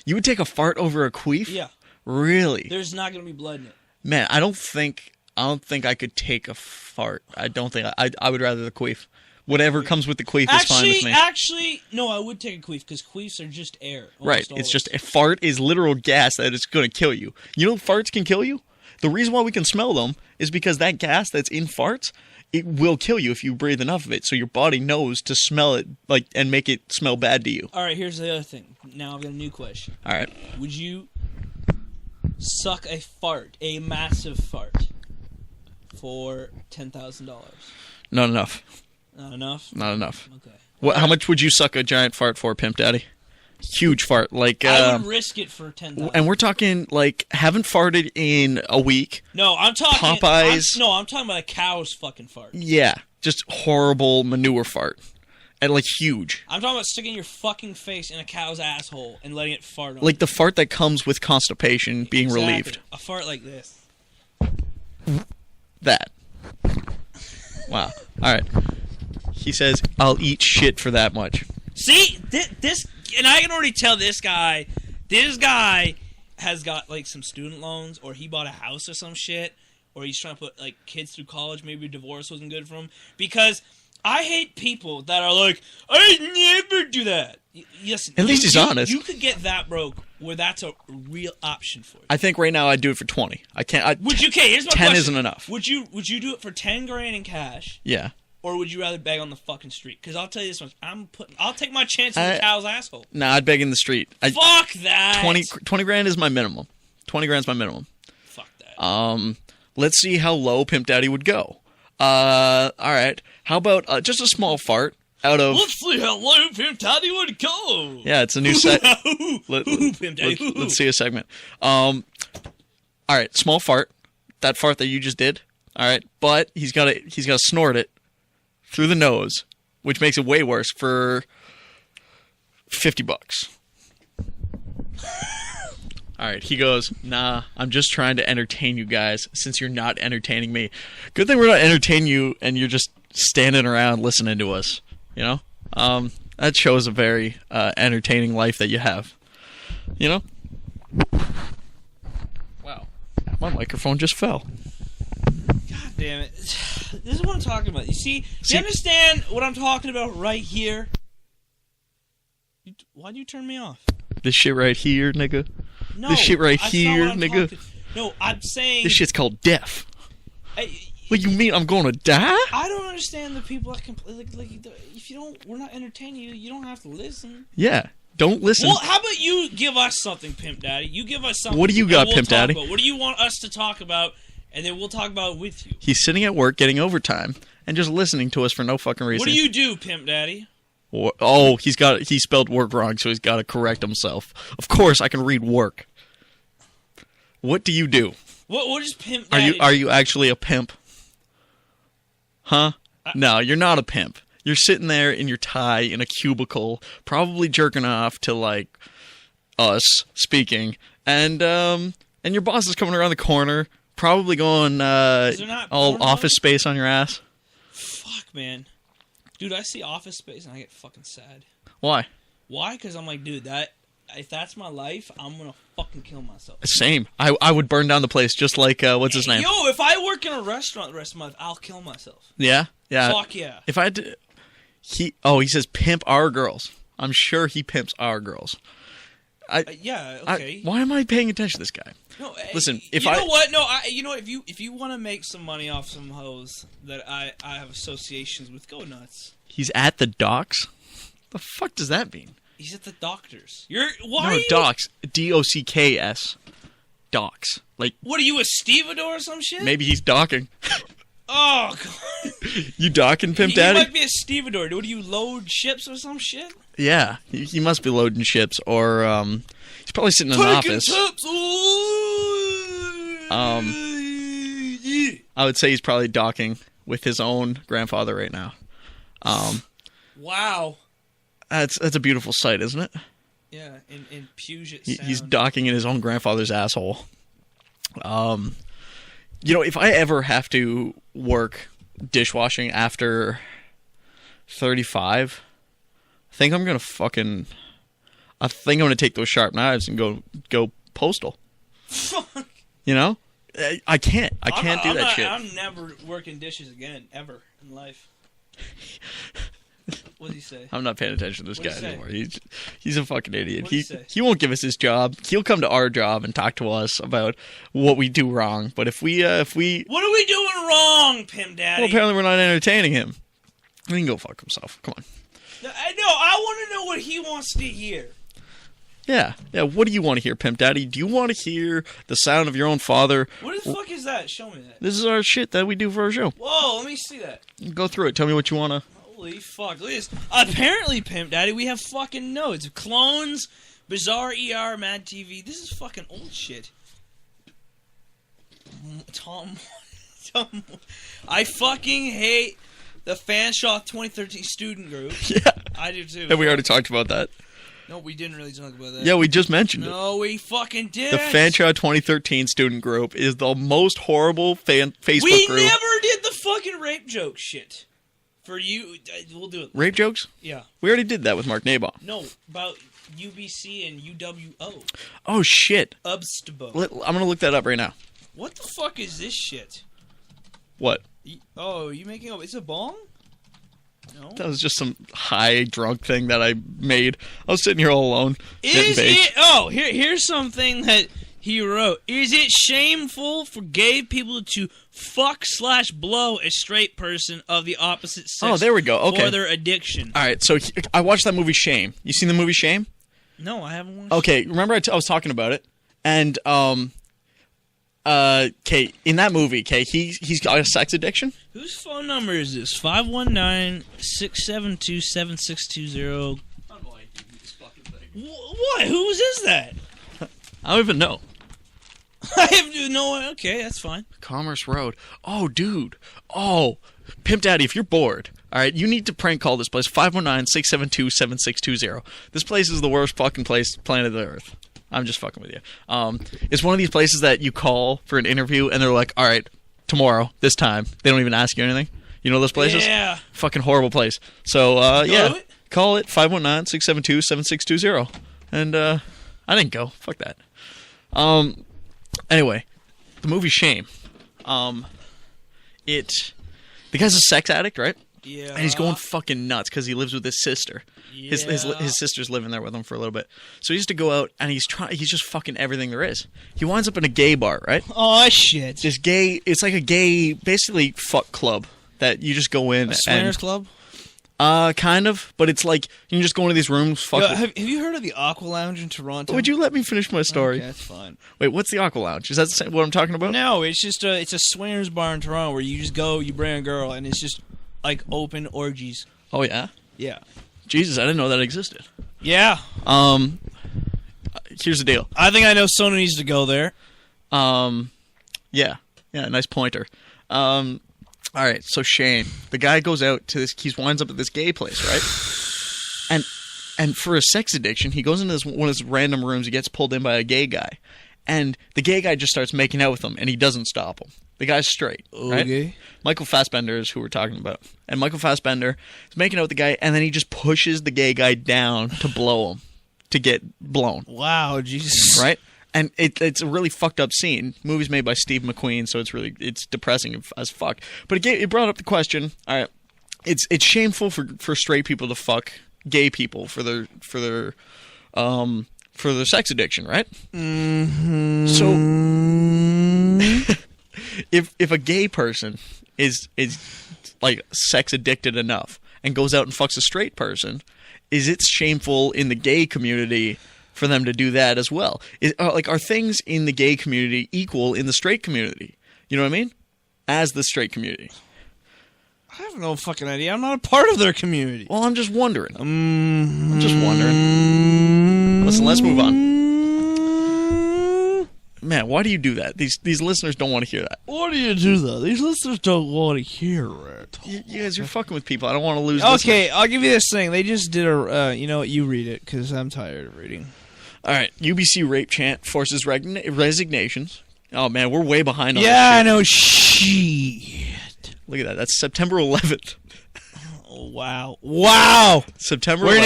You would take a fart over a queef? Yeah. Really? There's not going to be blood in it. Man, I don't think I could take a fart. I don't think I would rather the queef. Whatever comes with the queef is fine with me. Actually, no, I would take a queef because queefs are just air. Right. It's just a fart is literal gas that is going to kill you. You know farts can kill you? The reason why we can smell them is because that gas that's in farts, it will kill you if you breathe enough of it. So your body knows to smell it and make it smell bad to you. All right, here's the other thing. Now I've got a new question. All right. Would you suck a fart, a massive fart, for $10,000? Not enough. Not enough? Not enough. Okay. How much would you suck a giant fart for, Pimp Daddy? Huge fart, like. I would risk it for $10,000. And we're talking haven't farted in a week. No, I'm talking Popeyes. I'm talking about a cow's fucking fart. Yeah, just horrible manure fart, and huge. I'm talking about sticking your fucking face in a cow's asshole and letting it fart on the fart that comes with constipation being relieved. A fart like this. That. Wow. All right. He says, I'll eat shit for that much. See, this, and I can already tell this guy has got, like, some student loans, or he bought a house or some shit, or he's trying to put, like, kids through college. Maybe divorce wasn't good for him. Because I hate people that are like, I never do that. Yes, at least he's honest. You could get that broke where that's a real option for you. I think right now I'd do it for 20. I can't. Would you? Okay, here's my 10 question. isn't enough. Would you do it for 10 grand in cash? Yeah. Or would you rather beg on the fucking street? Because I'll tell you this much, I'll take my chance with a cow's asshole. Nah, I'd beg in the street. Fuck that. 20 grand is my minimum. 20 grand's my minimum. Fuck that. Let's see how low Pimp Daddy would go. All right. How about just a small fart out of... Let's see how low Pimp Daddy would go. Yeah, it's a new set. Pimp Daddy. Let's see a segment. All right, small fart. That fart that you just did. All right, but he's got to snort it through the nose, which makes it way worse for $50. All right, he goes, nah, I'm just trying to entertain you guys since you're not entertaining me. Good thing we're not entertaining you and you're just standing around listening to us, you know? That shows a very entertaining life that you have, you know? Wow. My microphone just fell. God damn it. This is what I'm talking about. You see, do you understand what I'm talking about right here? Why'd you turn me off? This shit right here, nigga. No, this shit right that's here, not what I'm nigga. talking. No, I'm saying... This shit's called death. What you mean, I'm going to die? I don't understand the people that if you don't, we're not entertaining you, you don't have to listen. Yeah, don't listen. Well, how about you give us something, Pimp Daddy? You give us something. What do you got, Pimp Daddy? What do you want us to talk about, and then we'll talk about it with you? He's sitting at work getting overtime and just listening to us for no fucking reason. What do you do, Pimp Daddy? Oh, he spelled work wrong, so he's got to correct himself. Of course, I can read work. What do you do? What is Pimp Daddy? Are you actually a pimp? Huh? No, you're not a pimp. You're sitting there in your tie in a cubicle, probably jerking off to like us speaking, and your boss is coming around the corner, probably going all Office Space on your ass. Fuck, man. Dude, I see Office Space and I get fucking sad. Why? Why? Because I'm like, dude, if that's my life, I'm gonna fucking kill myself. Same. I would burn down the place just like what's his name? Yo, if I work in a restaurant the rest of my life, I'll kill myself. Yeah. Fuck yeah. If I had to, he says pimp our girls. I'm sure he pimps our girls. Yeah. Okay. Why am I paying attention to this guy? No, listen. You know what? No, you know, if you want to make some money off some hoes that I have associations with, go nuts. He's at the docks. The fuck does that mean? He's at the doctors. Docks. DOCKS. Docks. Like. What are you, a stevedore or some shit? Maybe he's docking. Oh god. You docking, Pimp Daddy? He might be a stevedore. Do you load ships or some shit? Yeah, he must be loading ships, or he's probably sitting in an office. Tips. I would say he's probably docking with his own grandfather right now. Wow. That's a beautiful sight, isn't it? Yeah, in Puget Sound. He's docking in his own grandfather's asshole. You know, if I ever have to work dishwashing after 35, I think I'm gonna take those sharp knives and go postal. Fuck. You know, I can't do that shit. I'm never working dishes again, ever in life. What did he say? I'm not paying attention to this guy anymore. He's a fucking idiot. He won't give us his job. He'll come to our job and talk to us about what we do wrong. But if we what are we doing wrong, Pimp Daddy? Well, apparently we're not entertaining him. He can go fuck himself. Come on. I want to know what he wants to hear. Yeah. What do you want to hear, Pimp Daddy? Do you want to hear the sound of your own father? What the fuck is that? Show me that. This is our shit that we do for our show. Whoa, let me see that. Go through it. Tell me what you want to... Holy fuck. Look at this. Apparently, Pimp Daddy, we have fucking notes. Clones, Bizarre ER, Mad TV. This is fucking old shit. Tom. I fucking hate the Fanshawe 2013 student group. Yeah. I do too. And we already talked about that. No, we didn't really talk about that. Yeah, we just mentioned it. No, we fucking did. The Fanchild 2013 student group is the most horrible Facebook we group. We never did the fucking rape joke shit. For you, we'll do it. Rape jokes? Yeah. We already did that with Mark Nabong. No, about UBC and UWO. Oh, shit. Ubstbo. I'm going to look that up right now. What the fuck is this shit? What? Oh, you making up? It's a bong? No. That was just some high drunk thing that I made. I was sitting here all alone. Is it? Oh, here's something that he wrote. Is it shameful for gay people to fuck/blow a straight person of the opposite sex? Oh, there we go. Okay. For their addiction. All right, so I watched that movie Shame. You seen the movie Shame? No, I haven't watched Okay, remember I was talking about it? And, okay, in that movie, okay, he's got a sex addiction. Whose phone number is this? 519-672-7620. What? Whose is that? I don't even know. I have no. Okay, that's fine. Commerce Road. Oh, dude. Oh, Pimp Daddy, if you're bored, all right, you need to prank call this place. 519-672-7620. This place is the worst fucking planet of the earth. I'm just fucking with you. It's one of these places that you call for an interview, and they're like, all right, tomorrow, this time. They don't even ask you anything. You know those places? Yeah. Fucking horrible place. So, yeah, it? call it 519-672-7620. And, I didn't go. Fuck that. Anyway, the movie Shame. The guy's a sex addict, right? Yeah. And he's going fucking nuts because he lives with his sister. Yeah. His sister's living there with him for a little bit. So he used to go out and he's just fucking everything there is. He winds up in a gay bar, right? Oh shit. This gay, it's like a gay, basically fuck club that you just go in. A swingers club? Kind of, but it's like you can just go into these rooms. Fuck. Yo, have you heard of the Aqua Lounge in Toronto? Would you let me finish my story? Okay, that's fine. Wait, what's the Aqua Lounge? Is that what I'm talking about? No, it's just it's a swingers bar in Toronto where you just go, you bring a girl, and it's just like open orgies. Oh yeah. Yeah. Jesus, I didn't know that existed. Yeah. Here's the deal. I think I know someone who needs to go there. Yeah, nice pointer. All right, so Shane, the guy goes out to this. He winds up at this gay place, right? And for a sex addiction, he goes into one of his random rooms. He gets pulled in by a gay guy, and the gay guy just starts making out with him, and he doesn't stop him. The guy's straight, right? Okay. Michael Fassbender is who we're talking about, and Michael Fassbender is making out with the guy, and then he just pushes the gay guy down to blow him, to get blown. Wow, Jesus. Right? And it's a really fucked up scene. Movie's made by Steve McQueen, so it's depressing as fuck. But it brought up the question. All right, it's shameful for straight people to fuck gay people for their sex addiction, right? Mm-hmm. So if a gay person is like sex addicted enough and goes out and fucks a straight person, is it shameful in the gay community for them to do that as well? Are things in the gay community equal in the straight community? You know what I mean? As the straight community. I have no fucking idea. I'm not a part of their community. Well, I'm just wondering. I'm just wondering. Listen, let's move on. Man, why do you do that? These listeners don't want to hear that. Why do you do that? These listeners don't want to hear it. You guys, you're fucking with people. I don't want to lose. Okay, listeners. I'll give you this thing. They just did a. You know what? You read it because I'm tired of reading. All right, UBC rape chant forces resignations. Oh man, we're way behind on yeah, this shit. I know. Shit. Look at that. That's September 11th. Oh, wow. September 11th. We're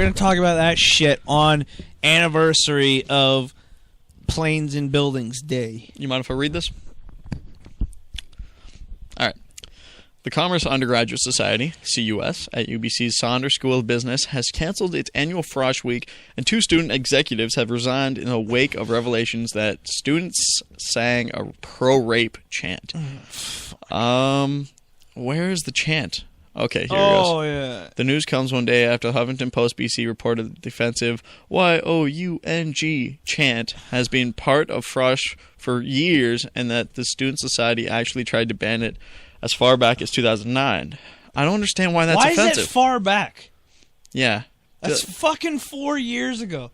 gonna talk about that shit on anniversary of Planes and Buildings Day. You mind if I read this? All right. The Commerce Undergraduate Society, CUS, at UBC's Saunders School of Business has canceled its annual Frosh Week, and 2 student executives have resigned in the wake of revelations that students sang a pro-rape chant. Where's the chant? Okay, here it goes. Oh, yeah. The news comes one day after the Huffington Post BC reported the defensive YOUNG chant has been part of Frosh for years, and that the Student Society actually tried to ban it as far back as 2009. I don't understand why that's offensive. Why is that far back? Yeah. That's fucking 4 years ago.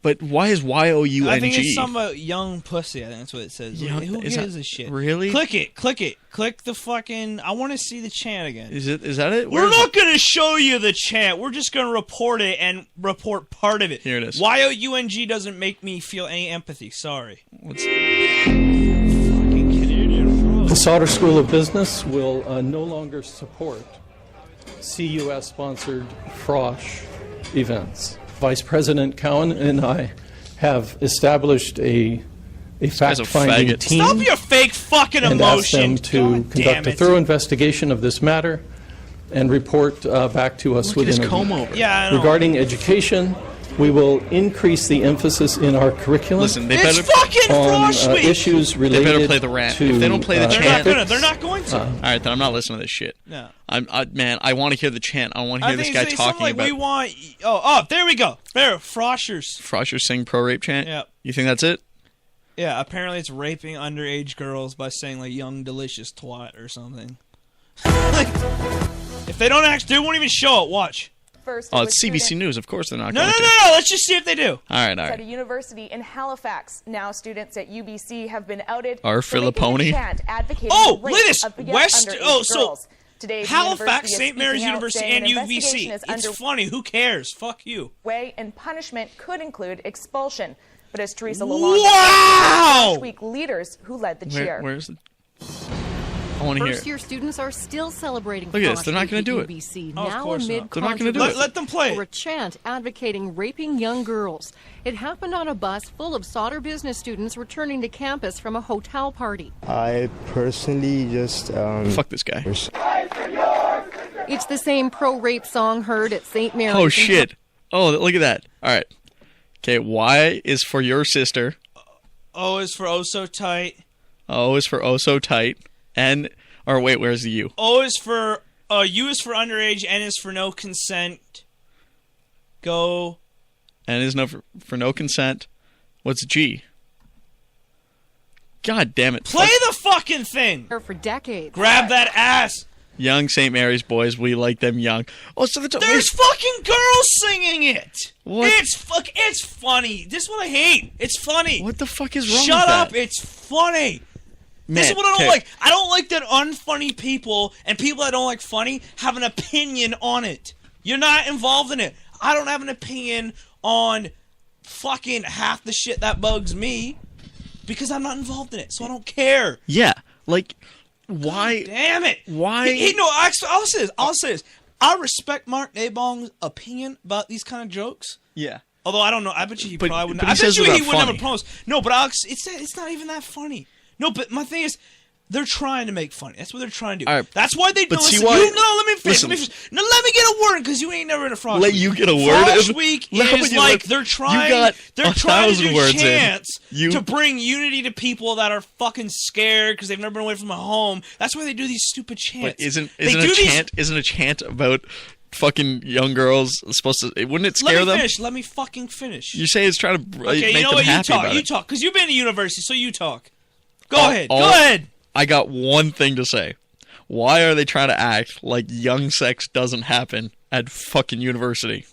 But why is Y-O-U-N-G? I think it's something about young pussy. I think that's what it says. Who gives a shit? Really? Click it. Click the fucking... I want to see the chant again. Is that it? We're not going to show you the chant. We're just going to report it and report part of it. Here it is. Y-O-U-N-G doesn't make me feel any empathy. Sorry. The Sauter School of Business will no longer support CUS-sponsored frosh events. Vice President Cowan and I have established a fact-finding team. Stop your fake fucking and emotion. asked them to conduct a thorough investigation of this matter and report back to us within a week. Yeah, regarding education, we will increase the emphasis in our curriculum. Listen, they better on issues related they better play the rant. to If they don't play the chant, they're not going to. All right, then I'm not listening to this shit. No. Man, I want to hear the chant. I want to hear this guy talking like about. We want. Oh, there we go. There, Froshers. Froshers sing pro-rape chant. Yeah. You think that's it? Yeah. Apparently, it's raping underage girls by saying like "young delicious twat" or something. Like, if they don't they won't even show it. Watch. First, it's CBC News. Of course they're not going to. No. Let's just see if they do. All right. At a university in Halifax, now students at UBC have been outed Our for making Philipponi. a chant advocating Oh, the rape look at this. of young underage girls. Today, the Halifax, university is St. Mary's speaking out, University, saying and an UBC. investigation is It's funny. Who cares? Fuck you. underway, and punishment could include expulsion. But as Teresa Lalonde Wow! last week, leaders who led the cheer. Where's the? I want to hear it. First-year students are still celebrating. Look at this. They're not going to do it. UBC, Oh, of now course amid not. They're not going to do it. Let them play for a it. chant advocating raping young girls. It happened on a bus full of Sauter business students returning to campus from a hotel party. I personally just fuck this guy. It's the same pro-rape song heard at St. Mary's. Oh shit! Oh, look at that. All right. Okay, Y is for your sister. O is for oh so tight. O is for oh so tight. Or wait, where's the U? O is for U is for underage. N is for no consent. Go. N is for no consent. What's G? God damn it! Play the fucking thing. For decades. Grab that ass. Young St. Mary's boys, we like them young. Oh, so there's fucking girls singing it. What? It's funny. This is what I hate. It's funny. What the fuck is wrong Shut with up. that? It's funny. Man, this is what I don't like. I don't like that unfunny people and people that don't like funny have an opinion on it. You're not involved in it. I don't have an opinion on fucking half the shit that bugs me because I'm not involved in it, so I don't care. Yeah, like, why? God damn it! Why? I'll say this. I respect Mark Nabong's opinion about these kind of jokes. Yeah. Although I don't know, I bet you he probably wouldn't. But I bet you he would never funny. promise. No, but Alex, it's not even that funny. No, but my thing is, they're trying to make funny. That's what they're trying to do. All right. That's why they But don't see listen. why- Let me finish. listen. No, let me get a word because you ain't never in a Frosh Let Week. you get a word Frosh in? Week Let is me- like you they're trying. got They're trying to 1,000 do words in. chants You- to bring unity to people that are fucking scared because they've never been away from a home. That's why they do these stupid chants. But isn't a chant about fucking young girls supposed to? Wouldn't it scare them? Let me fucking finish. You say it's trying to Okay, make you know them what? happy about You it. talk because you've been to university, so you talk. Go ahead. I got one thing to say. Why are they trying to act like young sex doesn't happen at fucking university?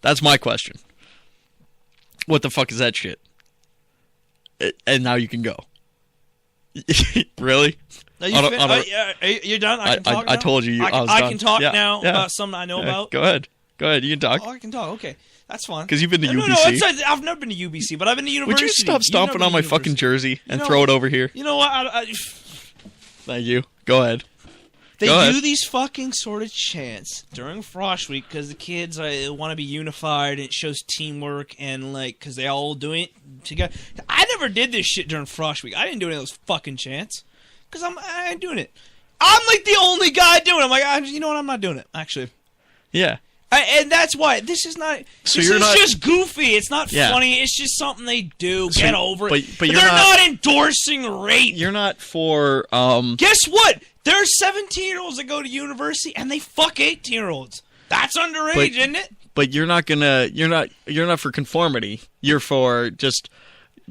That's my question. What the fuck is that shit? And now you can go. Really? You're done? I can talk now? I told you I was I done. can talk Yeah, now yeah. about something I know about? Go ahead. You can talk. Oh, I can talk. Okay. That's fine. Because you've been to UBC. No, I've never been to UBC, but I've been to university. Would you stop stomping on my fucking jersey and know throw what? it over here? You know what? Thank you. Go ahead. They Go do ahead. these fucking sort of chants during Frosh Week because the kids want to be unified and it shows teamwork and like because they all do it together. I never did this shit during Frosh Week. I didn't do any of those fucking chants because I ain't doing it. I'm like the only guy doing it. I'm like, you know what? I'm not doing it actually. Yeah. And that's why this is not. So this you're is not- just goofy. It's not Yeah. funny. It's just something they do. So- Get over it. but you're they're not- not endorsing rape. You're not for Guess what? There are 17-year-olds that go to university and they fuck 18-year-olds. That's underage, isn't it? But you're not gonna. You're not for conformity. You're for just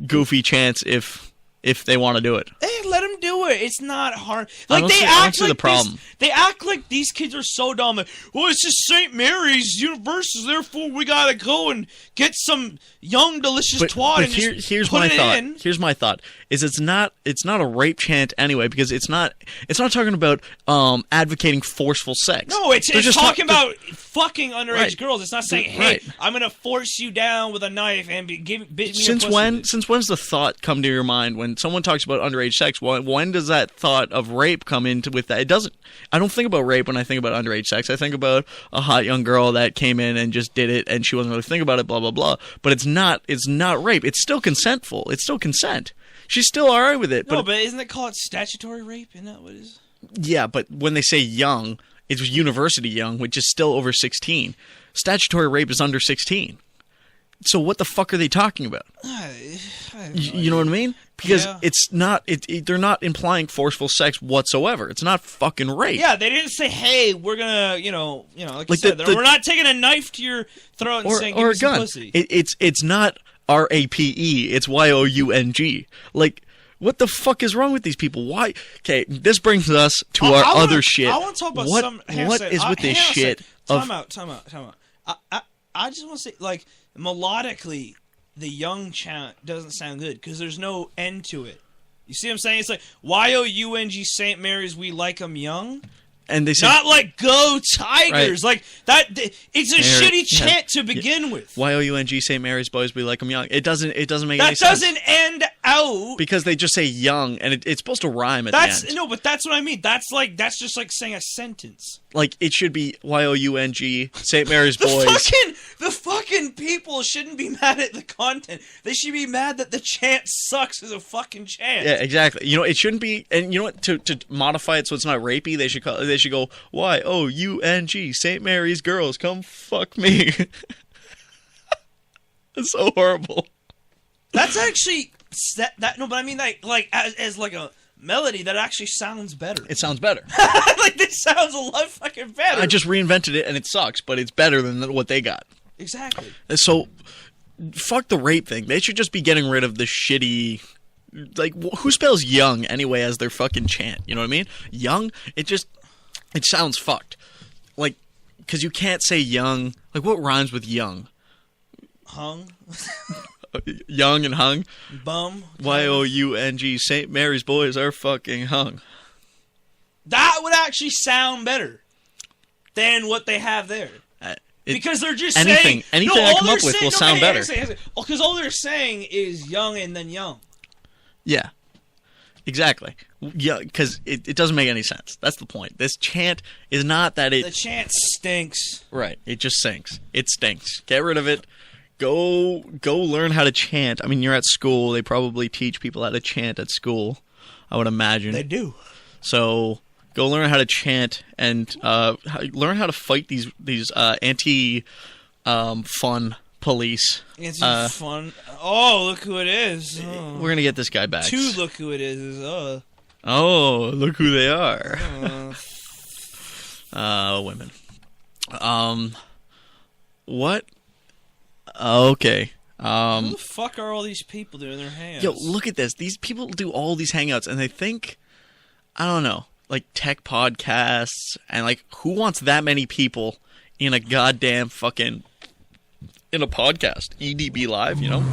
goofy chants if if they want to do it. Hey, let them do it. It's not hard. I don't see the problem. They act like these kids are so dumb. Like, well, it's just St. Mary's University, therefore we gotta go and get some young delicious twat but and just here's put my it thought. in. Here's my thought: is it's not a rape chant anyway, because it's not talking about advocating forceful sex. No, it's just talking about fucking underage girls. It's not saying, hey, Right. I'm gonna force you down with a knife and bit me your Since pussy. Since when's the thought come to your mind when someone talks about underage sex? When does that thought of rape come into with that? It doesn't. I don't think about rape when I think about underage sex. I think about a hot young girl that came in and just did it, and she wasn't really thinking about it. Blah blah blah. But it's not rape. It's still consentful. It's still consent. She's still all right with it. No, but isn't it called statutory rape? Isn't that what it is? Yeah, but when they say young, it's university young, which is still over 16. Statutory rape is under 16. So what the fuck are they talking about? You know what I mean? Because it's not. They're not implying forceful sex whatsoever. It's not fucking rape. Yeah, they didn't say, "Hey, we're gonna, like you said, we're not taking a knife to your throat and saying, give or me a some gun. pussy." It's not rape. It's young. Like, what the fuck is wrong with these people? Why? Okay, this brings us to our other shit. I want to talk about what is with this shit? Time out. I just want to say, like, melodically, the young chant doesn't sound good because there's no end to it. You see what I'm saying? It's like YOUNG St. Mary's, we like 'em young. And they say, not like Go Tigers, right. like that. It's a shitty chant to begin with. YOUNG St. Mary's boys, we like 'em young. It doesn't make any sense. That doesn't end out because they just say young, and it's supposed to rhyme at the end. No, but that's what I mean. That's just like saying a sentence. Like it should be YOUNG St. Mary's boys. The fucking people shouldn't be mad at the content. They should be mad that the chant sucks as a fucking chant. Yeah, exactly. You know, it shouldn't be. And you know what? To modify it so it's not rapey, they should go YOUNG St. Mary's girls, come fuck me. That's so horrible. That's actually no, but I mean like as like a melody that actually sounds better. It sounds better. Like this sounds a lot fucking better. I just reinvented it and it sucks, but it's better than what they got. Exactly. So, fuck the rape thing. They should just be getting rid of the shitty. Like, who spells young anyway as their fucking chant? You know what I mean? Young. It sounds fucked. Like, because you can't say young. Like, what rhymes with young? Hung. Young and hung. Bum. YOUNG St. Mary's boys are fucking hung. That would actually sound better than what they have there. Because they're just anything saying... I come up with will sound better. Because all they're saying is young and then young. Yeah. Exactly. Yeah, because it doesn't make any sense. That's the point. This chant is not that it... The chant stinks. Right. It just stinks. It stinks. Get rid of it. Go learn how to chant. I mean, you're at school. They probably teach people how to chant at school, I would imagine. They do. So go learn how to chant and learn how to fight these anti-fun police. Anti-fun. Oh, look who it is. Oh. We're going to get this guy back. Look who it is. Oh, look who they are. Women. What? Okay. Who the fuck are all these people doing their hands? Yo, look at this. These people do all these hangouts, and they think, I don't know, like tech podcasts, and like, who wants that many people in a goddamn fucking, in a podcast? EDB Live, you know?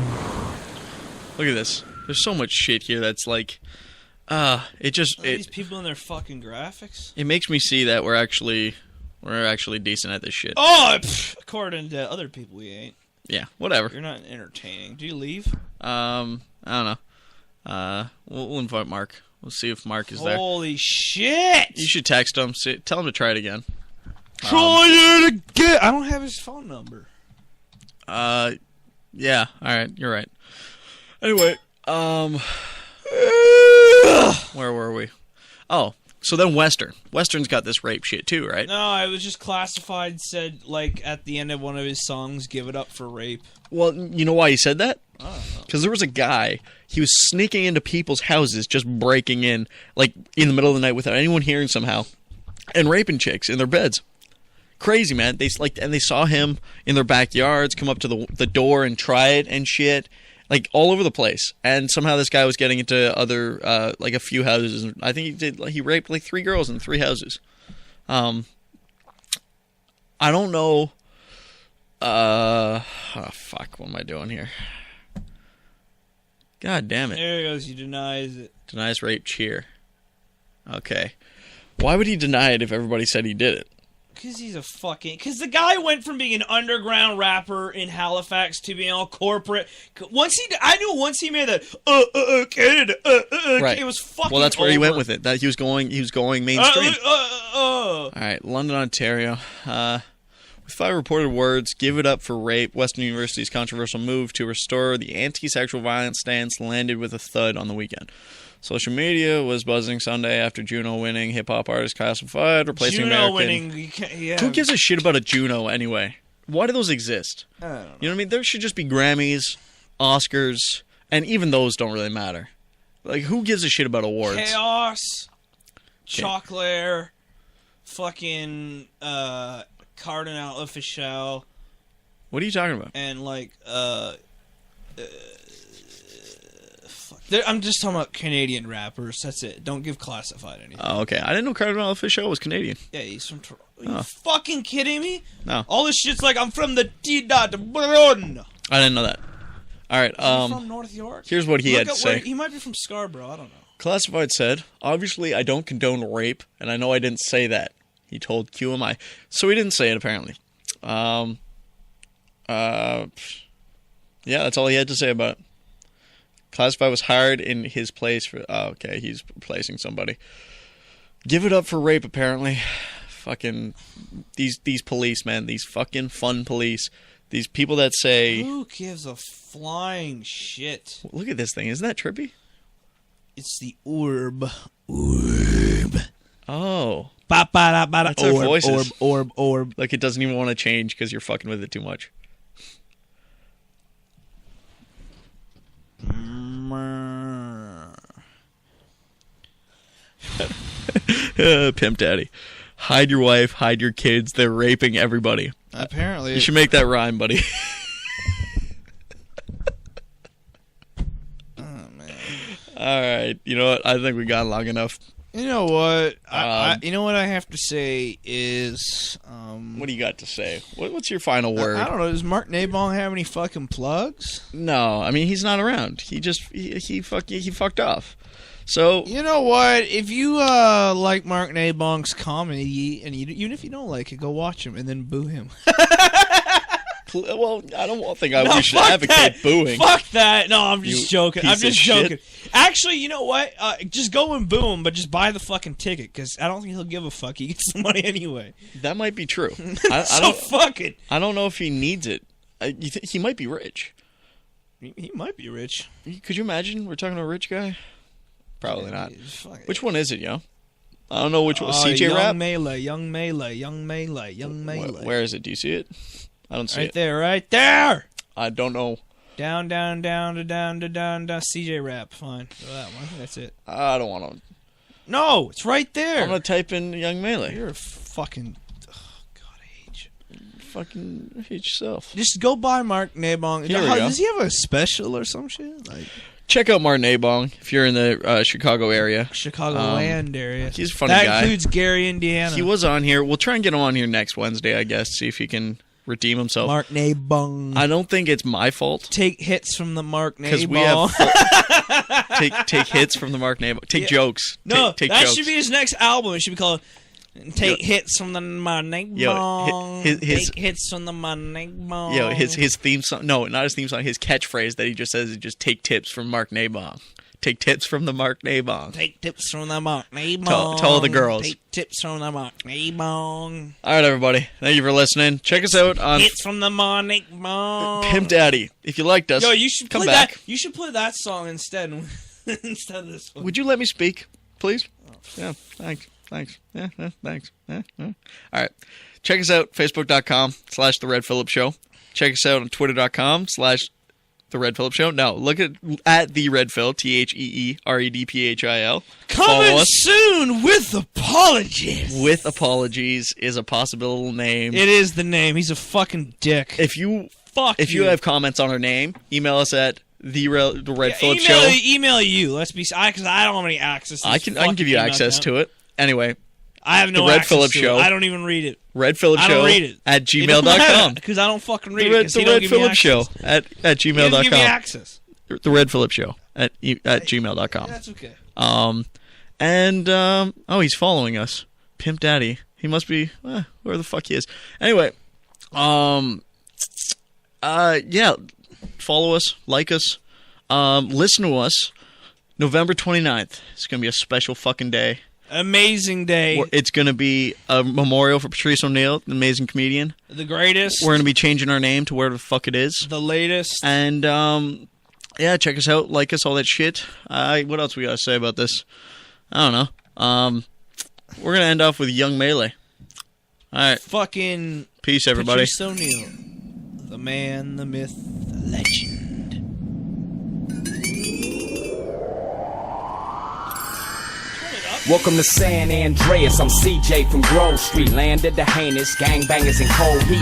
Look at this. There's so much shit here that's like, these people in their fucking graphics? It makes me see that we're actually decent at this shit. Oh, according to other people, we ain't. Yeah, whatever. You're not entertaining. Do you leave? I don't know. We'll invite Mark. We'll see if Mark is there. Holy shit! You should text him. Tell him to try it again. Try it again! I don't have his phone number. Yeah. All right. You're right. Anyway, where were we? Oh, so then Western's got this rape shit too, right? No, it was just classified. Said like at the end of one of his songs, "Give it up for rape." Well, you know why he said that? Because there was a guy. He was sneaking into people's houses, just breaking in, like in the middle of the night without anyone hearing somehow, and raping chicks in their beds. Crazy, man. They saw him in their backyards, come up to the door and try it and shit. like all over the place. And somehow this guy was getting into other, like a few houses. I think he raped like 3 girls in 3 houses. I don't know. Oh, fuck. What am I doing here? God damn it. There he goes. He denies it. Denies rape, cheer. Okay. Why would he deny it if everybody said he did it? Because he's a fucking... Because the guy went from being an underground rapper in Halifax to being all corporate. I knew once he made that, Canada, right. It was fucking Well, that's where he over. went with it. That he was going mainstream. All right, London, Ontario. With 5 reported words, give it up for rape, Western University's controversial move to restore the anti-sexual violence stance landed with a thud on the weekend. Social media was buzzing Sunday after Juno winning hip-hop artist classified, replacing Juno American... winning, yeah. Who gives a shit about a Juno anyway? Why do those exist? I don't know. You know what I mean? There should just be Grammys, Oscars, and even those don't really matter. Like, who gives a shit about awards? Chaos, Chocolate, fucking Cardinal Official. What are you talking about? And like, I'm just talking about Canadian rappers. That's it. Don't give classified anything. Oh, okay. I didn't know Cardinal Official was Canadian. Yeah, he's from Toronto. Are you fucking kidding me? No. All this shit's like, I'm from the T-Dot-Bron. I didn't know that. All right. From North York? Here's what he had to say. He might be from Scarborough. I don't know. Classified said, obviously I don't condone rape, and I know I didn't say that. He told QMI. So he didn't say it, apparently. Yeah, that's all he had to say about it. Classified was hired in his place for... Oh, okay, he's replacing somebody. Give it up for rape, apparently. Fucking... These police, man. These fucking fun police. These people that say... Who gives a flying shit? Look at this thing. Isn't that trippy? It's the orb. Oh. That's our voices. Orb. Like it doesn't even want to change because you're fucking with it too much. Pimp Daddy. Hide your wife, hide your kids. They're raping everybody. Apparently. You should make that rhyme, buddy. Oh, man. All right. You know what? I think we got long enough. You know what? You know what I have to say is... what do you got to say? What's your final word? I don't know. Does Mark Nabong have any fucking plugs? No. I mean, he's not around. He fucked off. So... You know what? If you like Mark Nabong's comedy, and even if you don't like it, go watch him and then boo him. Well, I don't think we should advocate booing. Fuck that. No, I'm just joking. I'm just joking. Shit. Actually, you know what? Just go and boo him, but just buy the fucking ticket, because I don't think he'll give a fuck. He gets the money anyway. That might be true. Fuck it. I don't know if he needs it. He might be rich. He might be rich. Could you imagine? We're talking to a rich guy? Probably not. Which one is it, yo? I don't know which one. CJ Rap? Young Melee. Where is it? Do you see it? I don't see it. Right there. I don't know. Down, CJ Rap. Fine. That one. I think that's it. I don't want to. No, it's right there. I'm going to type in Young Melee. You're a fucking... Oh, God, I hate you. Fucking hate yourself. Just go buy Mark Nabong. Here we go. Does he have a special or some shit? Check out Mark Nabong if you're in the Chicago area. Chicagoland area. He's a funny guy. That includes Gary, Indiana. He was on here. We'll try and get him on here next Wednesday, I guess. See if he can redeem himself. Mark Nabong. I don't think it's my fault. Take hits from the Mark Nabong. Because we have take hits from the Mark Nabong. Take jokes. No, take that jokes. should be his next album. It should be called Take Hits from the Mark Nabong. Take hits from the Mark Nabong. Yo, his theme song. No, not his theme song. His catchphrase that he just says is just take tips from Mark Nabong. Take tips from the Mark Nabong. Take tips from the Mark Nabong. Tell the girls. Take tips from the Mark Nabong. All right, everybody. Thank you for listening. Check us out on Hits from the Mark Nabong. Pimp Daddy. If you liked us, you should come play back. that. You should play that song instead of this one. Would you let me speak, please? Yeah, thanks. Yeah, thanks. Yeah. All right. Check us out, facebook.com/The Red Phillip Show. Check us out on twitter.com/The Red Phillip Show. Now, look at The Red Phil, TheeredPhil. Coming soon with apologies. With apologies is a possible name. It is the name. He's a fucking dick. If you have comments on our name, email us at the Red Phillip Show. Email you. Let's be because I don't have any access. To I can give you access to it. Anyway, I have no the Red access Phillip to Show. it. I don't even read it. Red Phillip Show. I don't read it at gmail.com. Because I don't fucking read it. The Red Phillip Show at gmail.com. He doesn't give me access. The Red Phillip Show at gmail.com. That's okay. He's following us. Pimp Daddy. He must be where the fuck he is. Anyway, follow us, like us, listen to us. November 29th. It's going to be a special fucking day. Amazing day. It's going to be a memorial for Patrice O'Neill, the amazing comedian. The greatest. We're going to be changing our name to where the fuck it is. The latest. And, check us out, like us, all that shit. What else we got to say about this? I don't know. We're going to end off with Young Melee. All right. Fucking peace, everybody. Patrice O'Neill. The man, the myth, the legend. Welcome to San Andreas, I'm CJ from Grove Street, land of the heinous gangbangers in cold heat.